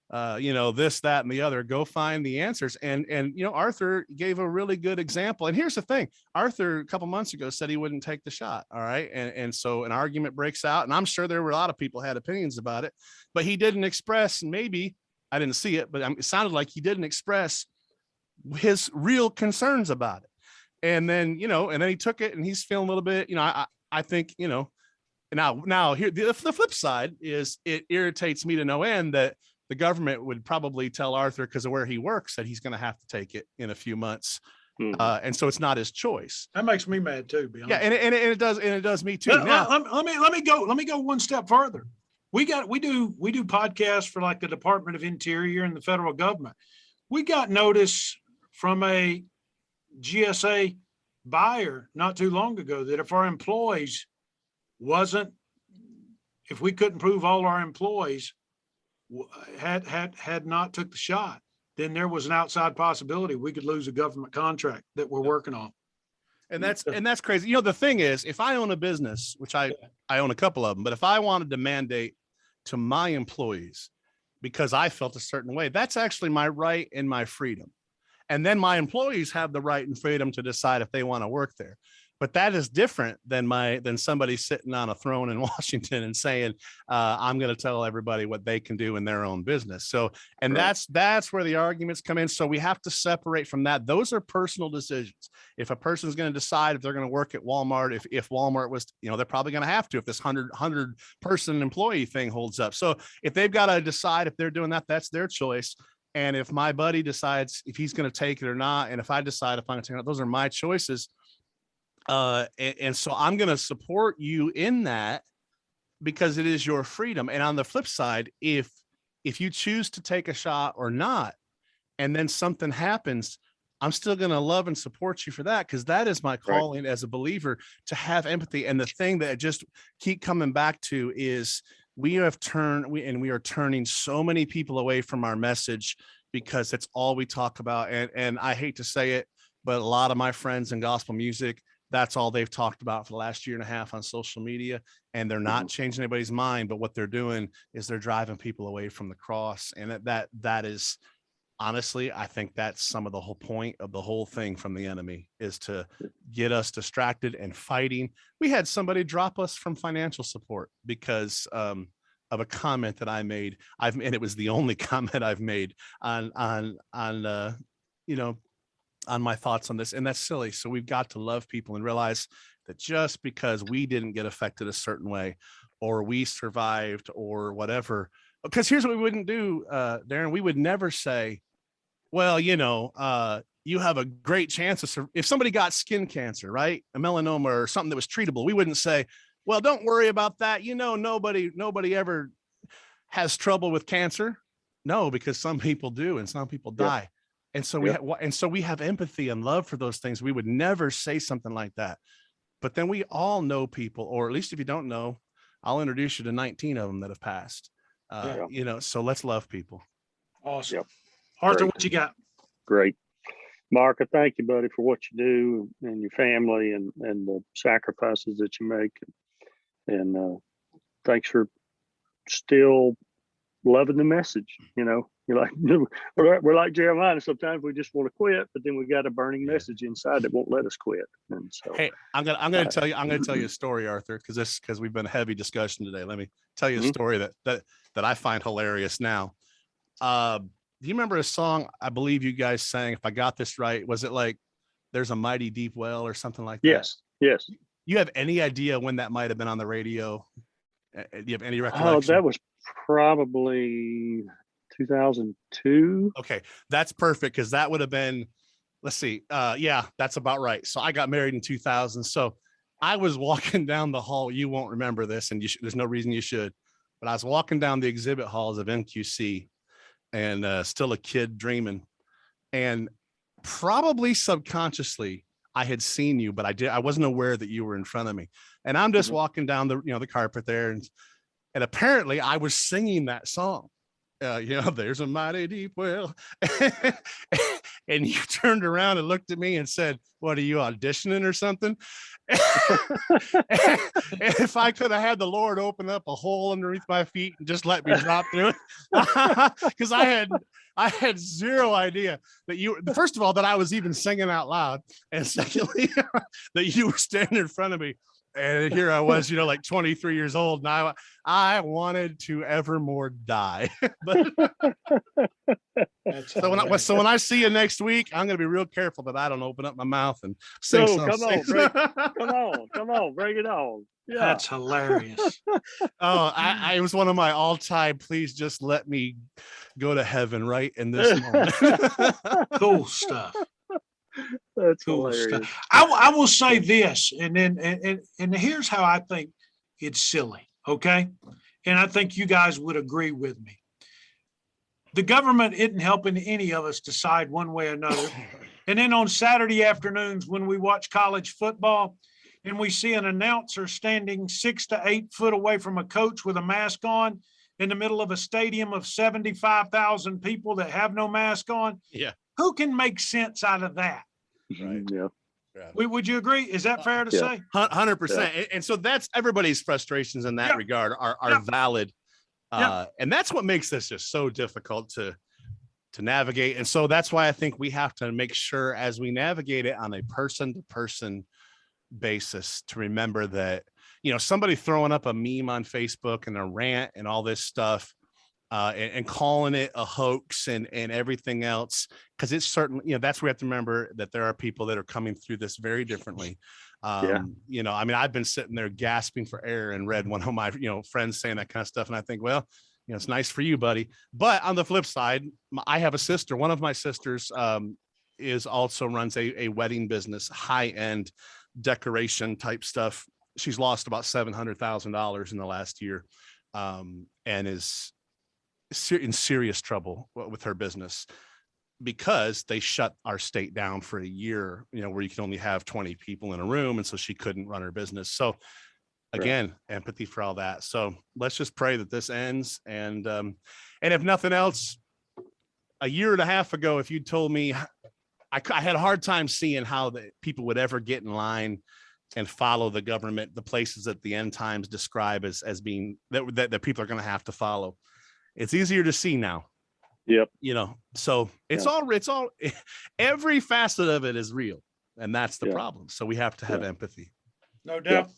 this, that, and the other. Go find the answers. And Arthur gave a really good example. And here's the thing. Arthur, a couple months ago, said he wouldn't take the shot. All right. And so an argument breaks out, and I'm sure there were a lot of people had opinions about it, but he didn't express, maybe I didn't see it, but it sounded like he didn't express his real concerns about it. And then, and then he took it, and he's feeling a little bit, I think, now here, the flip side is it irritates me to no end that the government would probably tell Arthur, because of where he works, that he's going to have to take it in a few months. And so it's not his choice. That makes me mad too. Yeah. And it does me too. Now, let me go one step further. We do podcasts for like the Department of Interior and the federal government. We got notice from a GSA buyer not too long ago that if our employees if we couldn't prove all our employees had not took the shot, then there was an outside possibility we could lose a government contract that we're working on. And that's crazy. The thing is, if I own a business, which I own a couple of them, but if I wanted to mandate to my employees because I felt a certain way, that's actually my right and my freedom. And then my employees have the right and freedom to decide if they want to work there. But that is different than somebody sitting on a throne in Washington and saying, I'm going to tell everybody what they can do in their own business. So, and right. that's where the arguments come in. So we have to separate from that. Those are personal decisions. If a person's going to decide if they're going to work at Walmart, if Walmart was, they're probably going to have to, if this 100 person employee thing holds up. So if they've got to decide if they're doing that, that's their choice. And if my buddy decides if he's going to take it or not, and if I decide if I'm going to take it, those are my choices. And so I'm going to support you in that because it is your freedom. And on the flip side, if you choose to take a shot or not, and then something happens, I'm still going to love and support you for that, because that is my calling as a believer, to have empathy. And the thing that I just keep coming back to is we are turning so many people away from our message because it's all we talk about. And I hate to say it, but a lot of my friends in gospel music, That's all they've talked about for the last year and a half on social media. And they're not changing anybody's mind, but what they're doing is they're driving people away from the cross. And that is, honestly, I think that's some of the whole point of the whole thing from the enemy, is to get us distracted and fighting. We had somebody drop us from financial support because of a comment that I made. And it was the only comment I've made on my thoughts on this. And that's silly. So we've got to love people and realize that just because we didn't get affected a certain way, or we survived or whatever, because here's what we wouldn't do, Darren, we would never say, well, you have a great chance of, if somebody got skin cancer, right? A melanoma or something that was treatable, we wouldn't say, well, don't worry about that. Nobody ever has trouble with cancer. No, because some people do, and some people die. And so we have empathy and love for those things. We would never say something like that. But then we all know people, or at least if you don't know, I'll introduce you to 19 of them that have passed. So let's love people. Awesome. Yep. Arthur, Great. what you got? Great. Mark, I thank you, buddy, for what you do and your family and the sacrifices that you make. And thanks for still loving the message. You're like, we're like Jeremiah. Sometimes we just want to quit, but then we got a burning message inside that won't let us quit. And so, hey, I'm gonna tell you a story, Arthur, because we've been a heavy discussion today. Let me tell you a story that I find hilarious now. Do you remember a song I believe you guys sang? If I got this right, was it like "There's a Mighty Deep Well" or something like that? Yes. You have any idea when that might have been on the radio? Do you have any recollection? Oh, that was probably 2002. Okay, that's perfect, because that would have been, let's see, that's about right. So I got married in 2000. So I was walking down the hall. You won't remember this, and there's no reason you should, but I was walking down the exhibit halls of MQC, and still a kid dreaming, and probably subconsciously I had seen you, but I wasn't aware that you were in front of me. And I'm just walking down the carpet there, and apparently I was singing that song. There's a mighty deep well. And you turned around and looked at me and said, what, are you auditioning or something? And if I could have had the Lord open up a hole underneath my feet and just let me drop through it, because I had zero idea that first of all, that I was even singing out loud, and secondly, that you were standing in front of me. And here I was, like 23 years old, and I wanted to evermore die. But so when I see you next week, I'm going to be real careful that I don't open up my mouth and sing. Come on, bring it on. Yeah, that's hilarious. It was one of my all-time. Please just let me go to heaven right in this moment. Cool stuff. That's cool hilarious. stuff. I will say this, and then and here's how I think it's silly. Okay, and I think you guys would agree with me. The government isn't helping any of us decide one way or another. And then on Saturday afternoons, when we watch college football and we see an announcer standing 6 to 8 foot away from a coach with a mask on in the middle of a stadium of 75,000 people that have no mask on. Yeah. Who can make sense out of that? Right. Yeah. Would you agree? Is that fair to say? 100%. And so that's everybody's frustrations in that regard are valid. And that's what makes this just so difficult to navigate. And so that's why I think we have to make sure, as we navigate it on a person-to-person basis, to remember that, somebody throwing up a meme on Facebook and a rant and all this stuff, and calling it a hoax and everything else, because it's certainly, that's where we have to remember that there are people that are coming through this very differently. I've been sitting there gasping for air and read one of my, friends saying that kind of stuff. And I think, well, it's nice for you, buddy. But on the flip side, I have a sister. One of my sisters also runs a wedding business, high-end decoration type stuff. She's lost about $700,000 in the last year, and is in serious trouble with her business because they shut our state down for a year, where you can only have 20 people in a room. And so she couldn't run her business. So again, empathy for all that. So let's just pray that this ends. And if nothing else, a year and a half ago, if you told me, I had a hard time seeing how the people would ever get in line and follow the government, the places that the end times describe as being that people are going to have to follow. It's easier to see now. Yep. So it's all every facet of it is real, and that's the problem. So we have to have empathy. No doubt.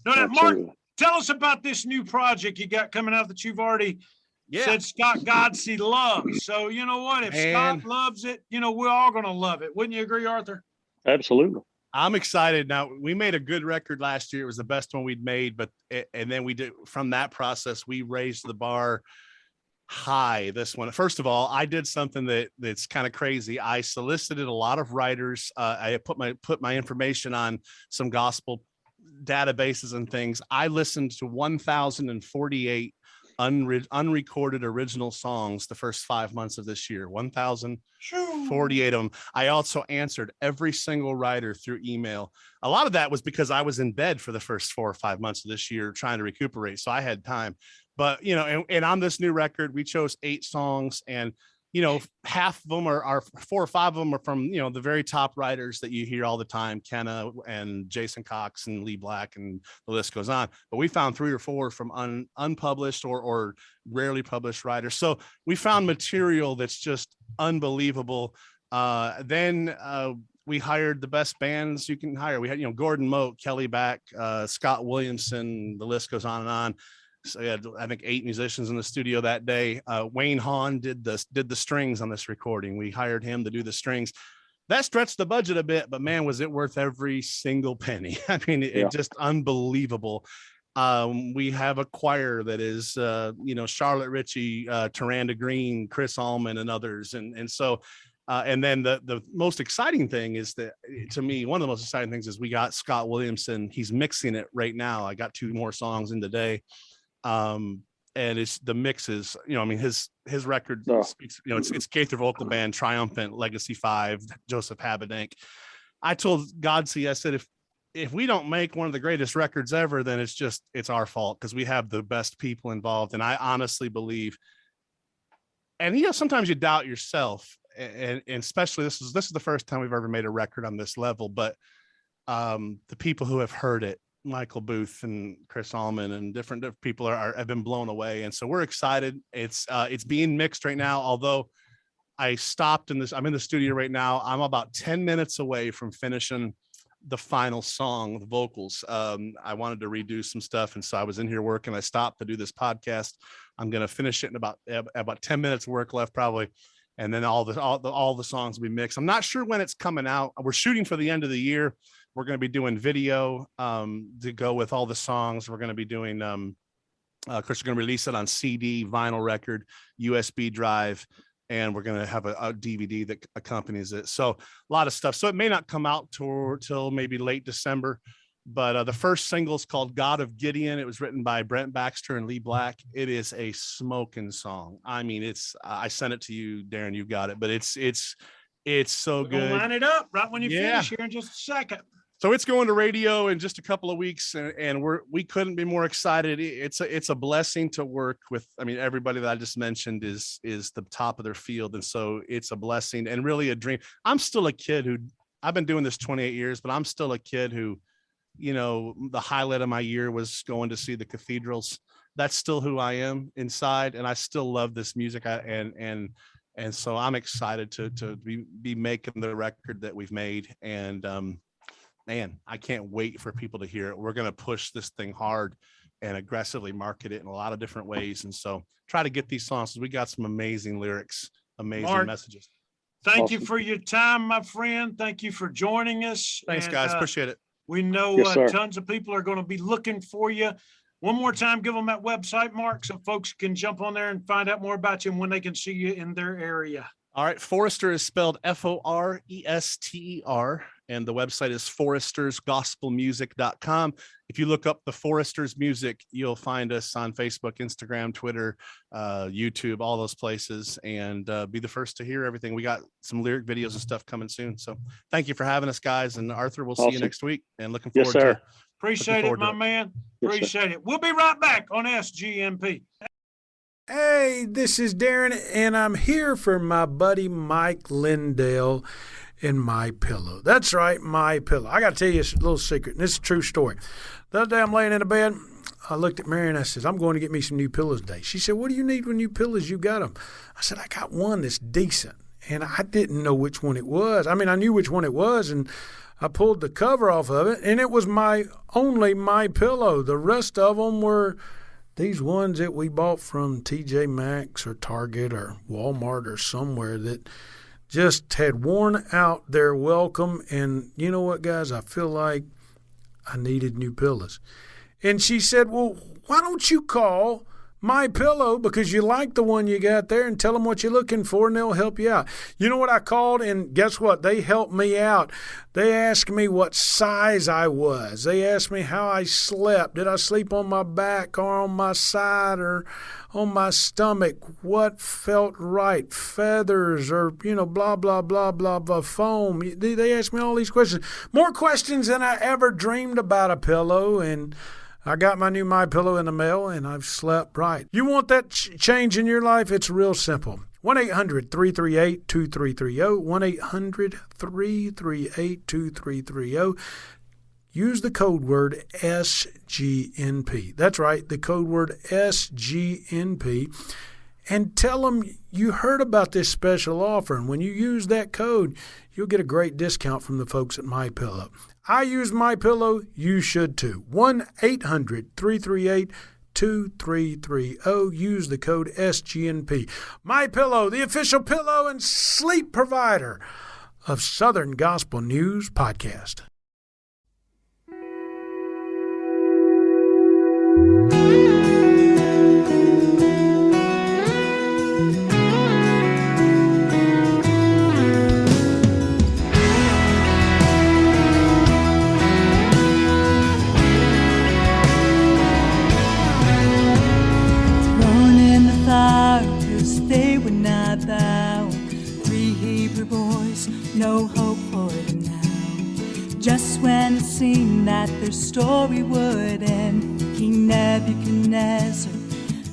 No doubt. Mark, Absolutely. tell us about this new project you got coming out that you've already said Scott Godsey loves. So you know what? If Scott loves it, we're all going to love it. Wouldn't you agree, Arthur? Absolutely. I'm excited. Now, we made a good record last year. It was the best one we'd made, and then we did, from that process, we raised the bar high. This one, first of all, I did something that's kind of crazy. I solicited a lot of writers. I put my information on some gospel databases and things. I listened to 1,048 unrecorded original songs the first 5 months of this year. 1,048 of them. I also answered every single writer through email. A lot of that was because I was in bed for the first 4 or 5 months of this year trying to recuperate, so I had time. But and on this new record, we chose 8 songs, and half of them are 4 or 5 of them are from the very top writers that you hear all the time, Kenna and Jason Cox and Lee Black, and the list goes on. But we found 3 or 4 from unpublished or rarely published writers. So we found material that's just unbelievable. Then we hired the best bands you can hire. We had Gordon Moat, Kelly Back, Scott Williamson. The list goes on and on. So we had, I think, 8 musicians in the studio that day. Wayne Hahn did the strings on this recording. We hired him to do the strings. That stretched the budget a bit, but man, was it worth every single penny. I mean, it just unbelievable. We have a choir that is, Charlotte Ritchie, Taranda Green, Chris Allman, and others. And so, and then the most exciting thing is that, to me, one of the most exciting things is we got Scott Williamson. He's mixing it right now. I got 2 more songs in today. And it's the mixes, his record speaks, it's Gaither Vocal Band, Triumphant, Legacy 5, Joseph Habedank. I told Godsey, I said, if we don't make one of the greatest records ever, then it's our fault, because we have the best people involved. And I honestly believe, and sometimes you doubt yourself, and especially this is the first time we've ever made a record on this level, but the people who have heard it, Michael Booth and Chris Allman and different people have been blown away. And so we're excited. It's being mixed right now. Although I stopped I'm in the studio right now. I'm about 10 minutes away from finishing the final song, the vocals. I wanted to redo some stuff. And so I was in here working. I stopped to do this podcast. I'm going to finish it in about 10 minutes work left probably. And then all the songs will be mixed. I'm not sure when it's coming out. We're shooting for the end of the year. We're going to be doing video to go with all the songs. We're going to be doing, of course, we're going to release it on CD, vinyl record, USB drive, and we're going to have a DVD that accompanies it. So a lot of stuff. So it may not come out till maybe late December, but the first single is called God of Gideon. It was written by Brent Baxter and Lee Black. It is a smoking song. I mean, I sent it to you, Darren, you got it, but it's so good. Line it up right when you finish here in just a second. So it's going to radio in just a couple of weeks, and we couldn't be more excited. It's a blessing to work with. I mean, everybody that I just mentioned is the top of their field, and so it's a blessing and really a dream. I'm still a kid I've been doing this 28 years, but I'm still a kid who, the highlight of my year was going to see the cathedrals. That's still who I am inside, and I still love this music. And so I'm excited to be making the record that we've made, and man, I can't wait for people to hear it. We're going to push this thing hard and aggressively market it in a lot of different ways. And so try to get these songs. We got some amazing lyrics, amazing messages. Thank you for your time, my friend. Thank you for joining us. Thanks, guys. Appreciate it. We know tons of people are going to be looking for you. One more time, give them that website, Mark, so folks can jump on there and find out more about you and when they can see you in their area. All right. Forester is spelled Forester, and the website is forestersgospelmusic.com. If you look up the Foresters Music, you'll find us on Facebook, Instagram, Twitter, YouTube, all those places, and be the first to hear everything. We got some lyric videos and stuff coming soon. So thank you for having us, guys. And Arthur, we'll see you next week, and looking forward to it. Appreciate it, my man. Appreciate it. We'll be right back on SGNP. Hey, this is Darren, and I'm here for my buddy Mike Lindell. in My Pillow. That's right, My Pillow. I got to tell you a little secret, and this is a true story. The other day I'm laying in the bed. I looked at Mary and I said, I'm going to get me some new pillows today. She said, what do you need with new pillows? You got them. I said, I got one that's decent. And I didn't know which one it was. I mean, I knew which one it was, and I pulled the cover off of it, and it was only My Pillow. The rest of them were these ones that we bought from TJ Maxx or Target or Walmart or somewhere that just had worn out their welcome. And you know what, guys? I feel like I needed new pillows. And she said, well, why don't you call My Pillow, because you like the one you got there, and tell them what you're looking for, and they'll help you out. You know what I called, and guess what? They helped me out. They asked me what size I was. They asked me how I slept. Did I sleep on my back or on my side or on my stomach? What felt right? Feathers or, blah, blah, blah, blah, blah, foam. They asked me all these questions. More questions than I ever dreamed about a pillow, and I got my new My Pillow in the mail, and I've slept right. You want that change in your life? It's real simple. 1-800-338-2330. 1-800-338-2330. Use the code word SGNP. That's right, the code word SGNP. And tell them you heard about this special offer. And when you use that code, you'll get a great discount from the folks at My Pillow. I use My Pillow. You should too. 1-800-338-2330. Use the code SGNP. My Pillow, the official pillow and sleep provider of Southern Gospel News Podcast. No hope for them now. Just when it seemed that their story would end, King Nebuchadnezzar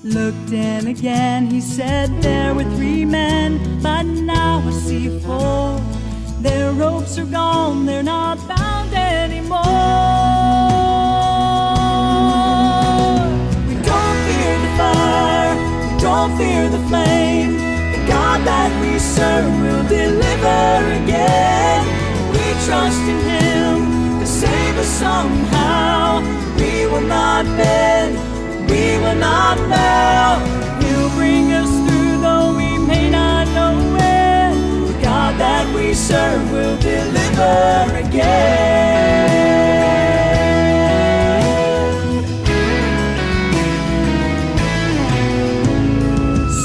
looked in again. He said there were 3 men, but now I see 4. Their ropes are gone, they're not bound anymore. We don't fear the fire, we don't fear the flame. The God that we serve will deliver again. We trust in Him to save us somehow. We will not bend, we will not bow. He'll bring us through though we may not know when. The God that we serve will deliver again.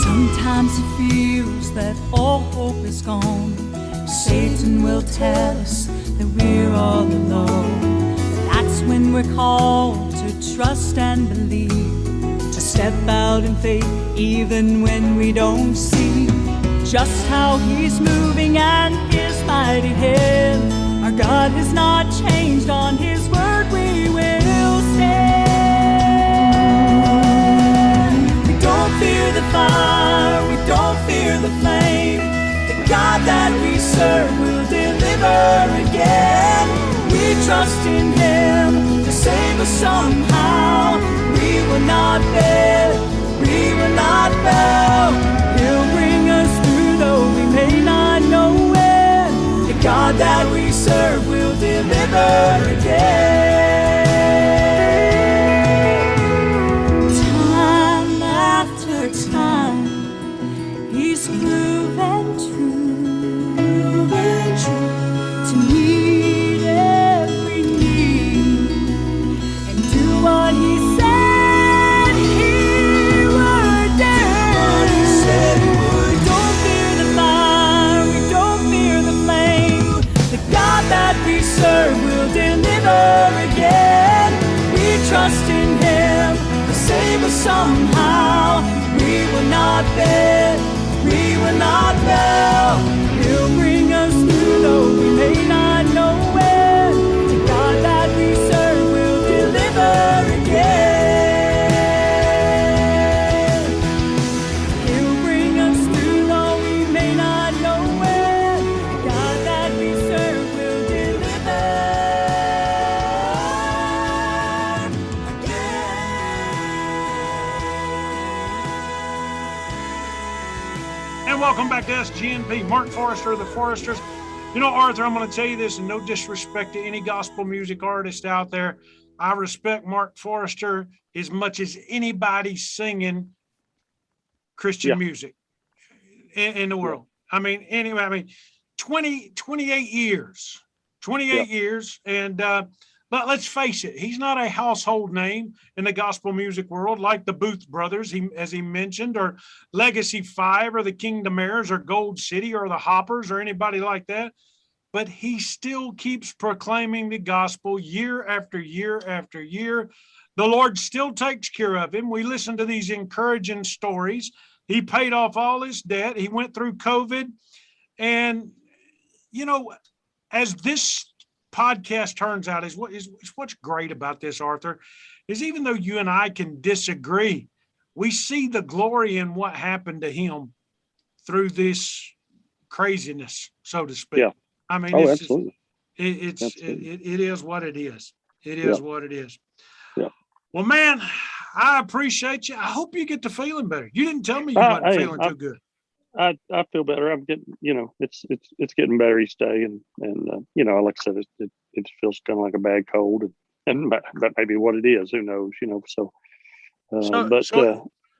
Sometimes it feels that all hope is gone. Satan will tell us that we're all alone. That's when we're called to trust and believe, to step out in faith even when we don't see just how He's moving and His mighty hand. Our God has not changed, on His word we will stand. We don't fear the fire, we don't fear the flame. The God that we serve will deliver again. We trust in Him to save us somehow. We will not bend, we will not bow. He'll bring us through though we may not know when. The God that we serve will deliver again. Time after time, He's proven true. To meet every need and do what He said He would do. We don't fear the fire, we don't fear the flame. The God that we serve will deliver again. We trust in Him to save us somehow. We will not bend, we will not bow. He'll bring us through though we may not know when. The God that we serve will deliver again. He'll bring us through though we may not know when. The God that we welcome back to SGNP. Mark Forrester of the Foresters. You know, Arthur, I'm going to tell you this, and no disrespect to any gospel music artist out there. I respect Mark Forrester as much as anybody singing Christian music in the world. I mean, anyway, 28 years. And, but let's face it, he's not a household name in the gospel music world like the Booth Brothers, as he mentioned, or Legacy 5 or the Kingdom Heirs or Gold City or the Hoppers or anybody like that. But he still keeps proclaiming the gospel year after year after year. The Lord still takes care of him. We listen to these encouraging stories. He paid off all his debt. He went through COVID. And, you know, as this podcast turns out, is what's great about this, Arthur, is even though you and I can disagree, we see the glory in what happened to him through this craziness, so to speak. Yeah. I mean, Absolutely. It is what it is. It is what it is. Yeah. Well, man, I appreciate you. I hope you get to feeling better. You didn't tell me you wasn't feeling too good. I feel better. I'm getting, it's getting better each day, and like I said, it feels kind of like a bad cold, and that may be what it is. Who knows? So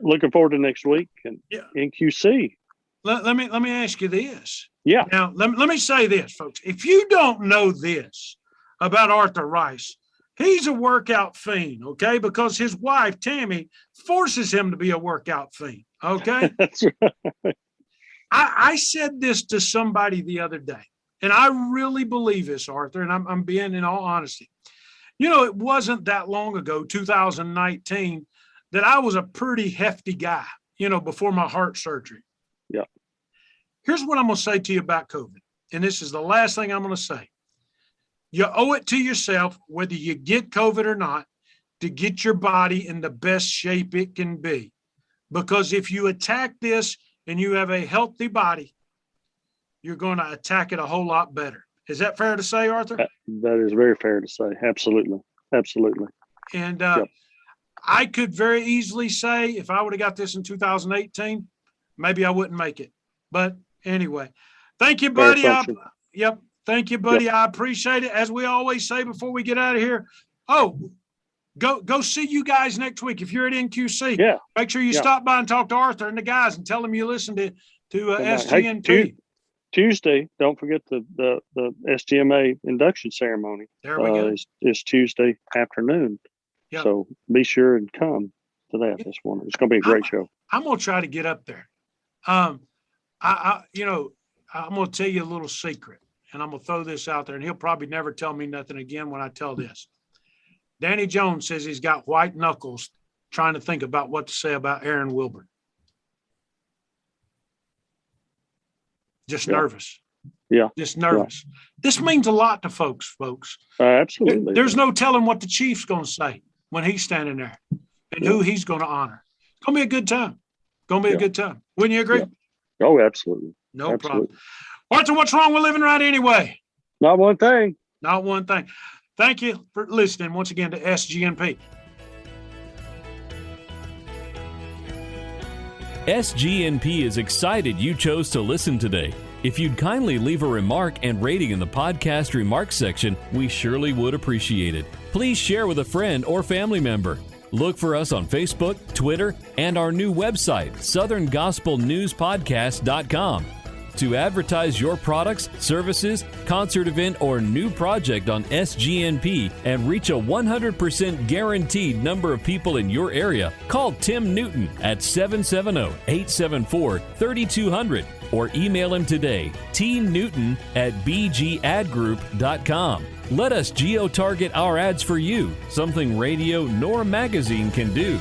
looking forward to next week and in QC. Let me ask you this. Yeah. Now let me say this, folks. If you don't know this about Arthur Rice, he's a workout fiend, okay? Because his wife Tammy forces him to be a workout fiend, okay? That's right. I said this to somebody the other day, and I really believe this, Arthur, and I'm being in all honesty. It wasn't that long ago, 2019, that I was a pretty hefty guy, before my heart surgery. Yeah. Here's what I'm going to say to you about COVID, and this is the last thing I'm going to say. You owe it to yourself, whether you get COVID or not, to get your body in the best shape it can be. Because if you attack this and you have a healthy body, you're going to attack it a whole lot better. Is that fair to say, Arthur? That is very fair to say. Absolutely. Absolutely. And I could very easily say if I would have got this in 2018, maybe I wouldn't make it. But anyway, thank you, buddy. Thank you, buddy. Yep. I appreciate it. As we always say before we get out of here, go see you guys next week. If you're at NQC, make sure you stop by and talk to Arthur and the guys and tell them you listen to SGNP. Hey, Tuesday, don't forget the SGMA induction ceremony. There we go. Is Tuesday afternoon. Yep. So be sure and come to that this morning. It's going to be a great show. I'm going to try to get up there. I'm going to tell you a little secret, and I'm going to throw this out there, and he'll probably never tell me nothing again when I tell this. Danny Jones says he's got white knuckles trying to think about what to say about Aaron Wilburn. Just nervous. Yeah. Just nervous. Yeah. This means a lot to folks. Absolutely. There's no telling what the Chief's going to say when he's standing there and who he's going to honor. It's going to be a good time. A good time. Wouldn't you agree? Yeah. Oh, absolutely. No problem. Arthur, what's wrong with living right anyway? Not one thing. Not one thing. Thank you for listening once again to SGNP. SGNP is excited you chose to listen today. If you'd kindly leave a remark and rating in the podcast remarks section, we surely would appreciate it. Please share with a friend or family member. Look for us on Facebook, Twitter, and our new website, southerngospelnewspodcast.com. To advertise your products, services, concert event, or new project on SGNP and reach a 100% guaranteed number of people in your area, call Tim Newton at 770-874-3200 or email him today, tnewton@bgadgroup.com. Let us geo-target our ads for you, something radio nor magazine can do.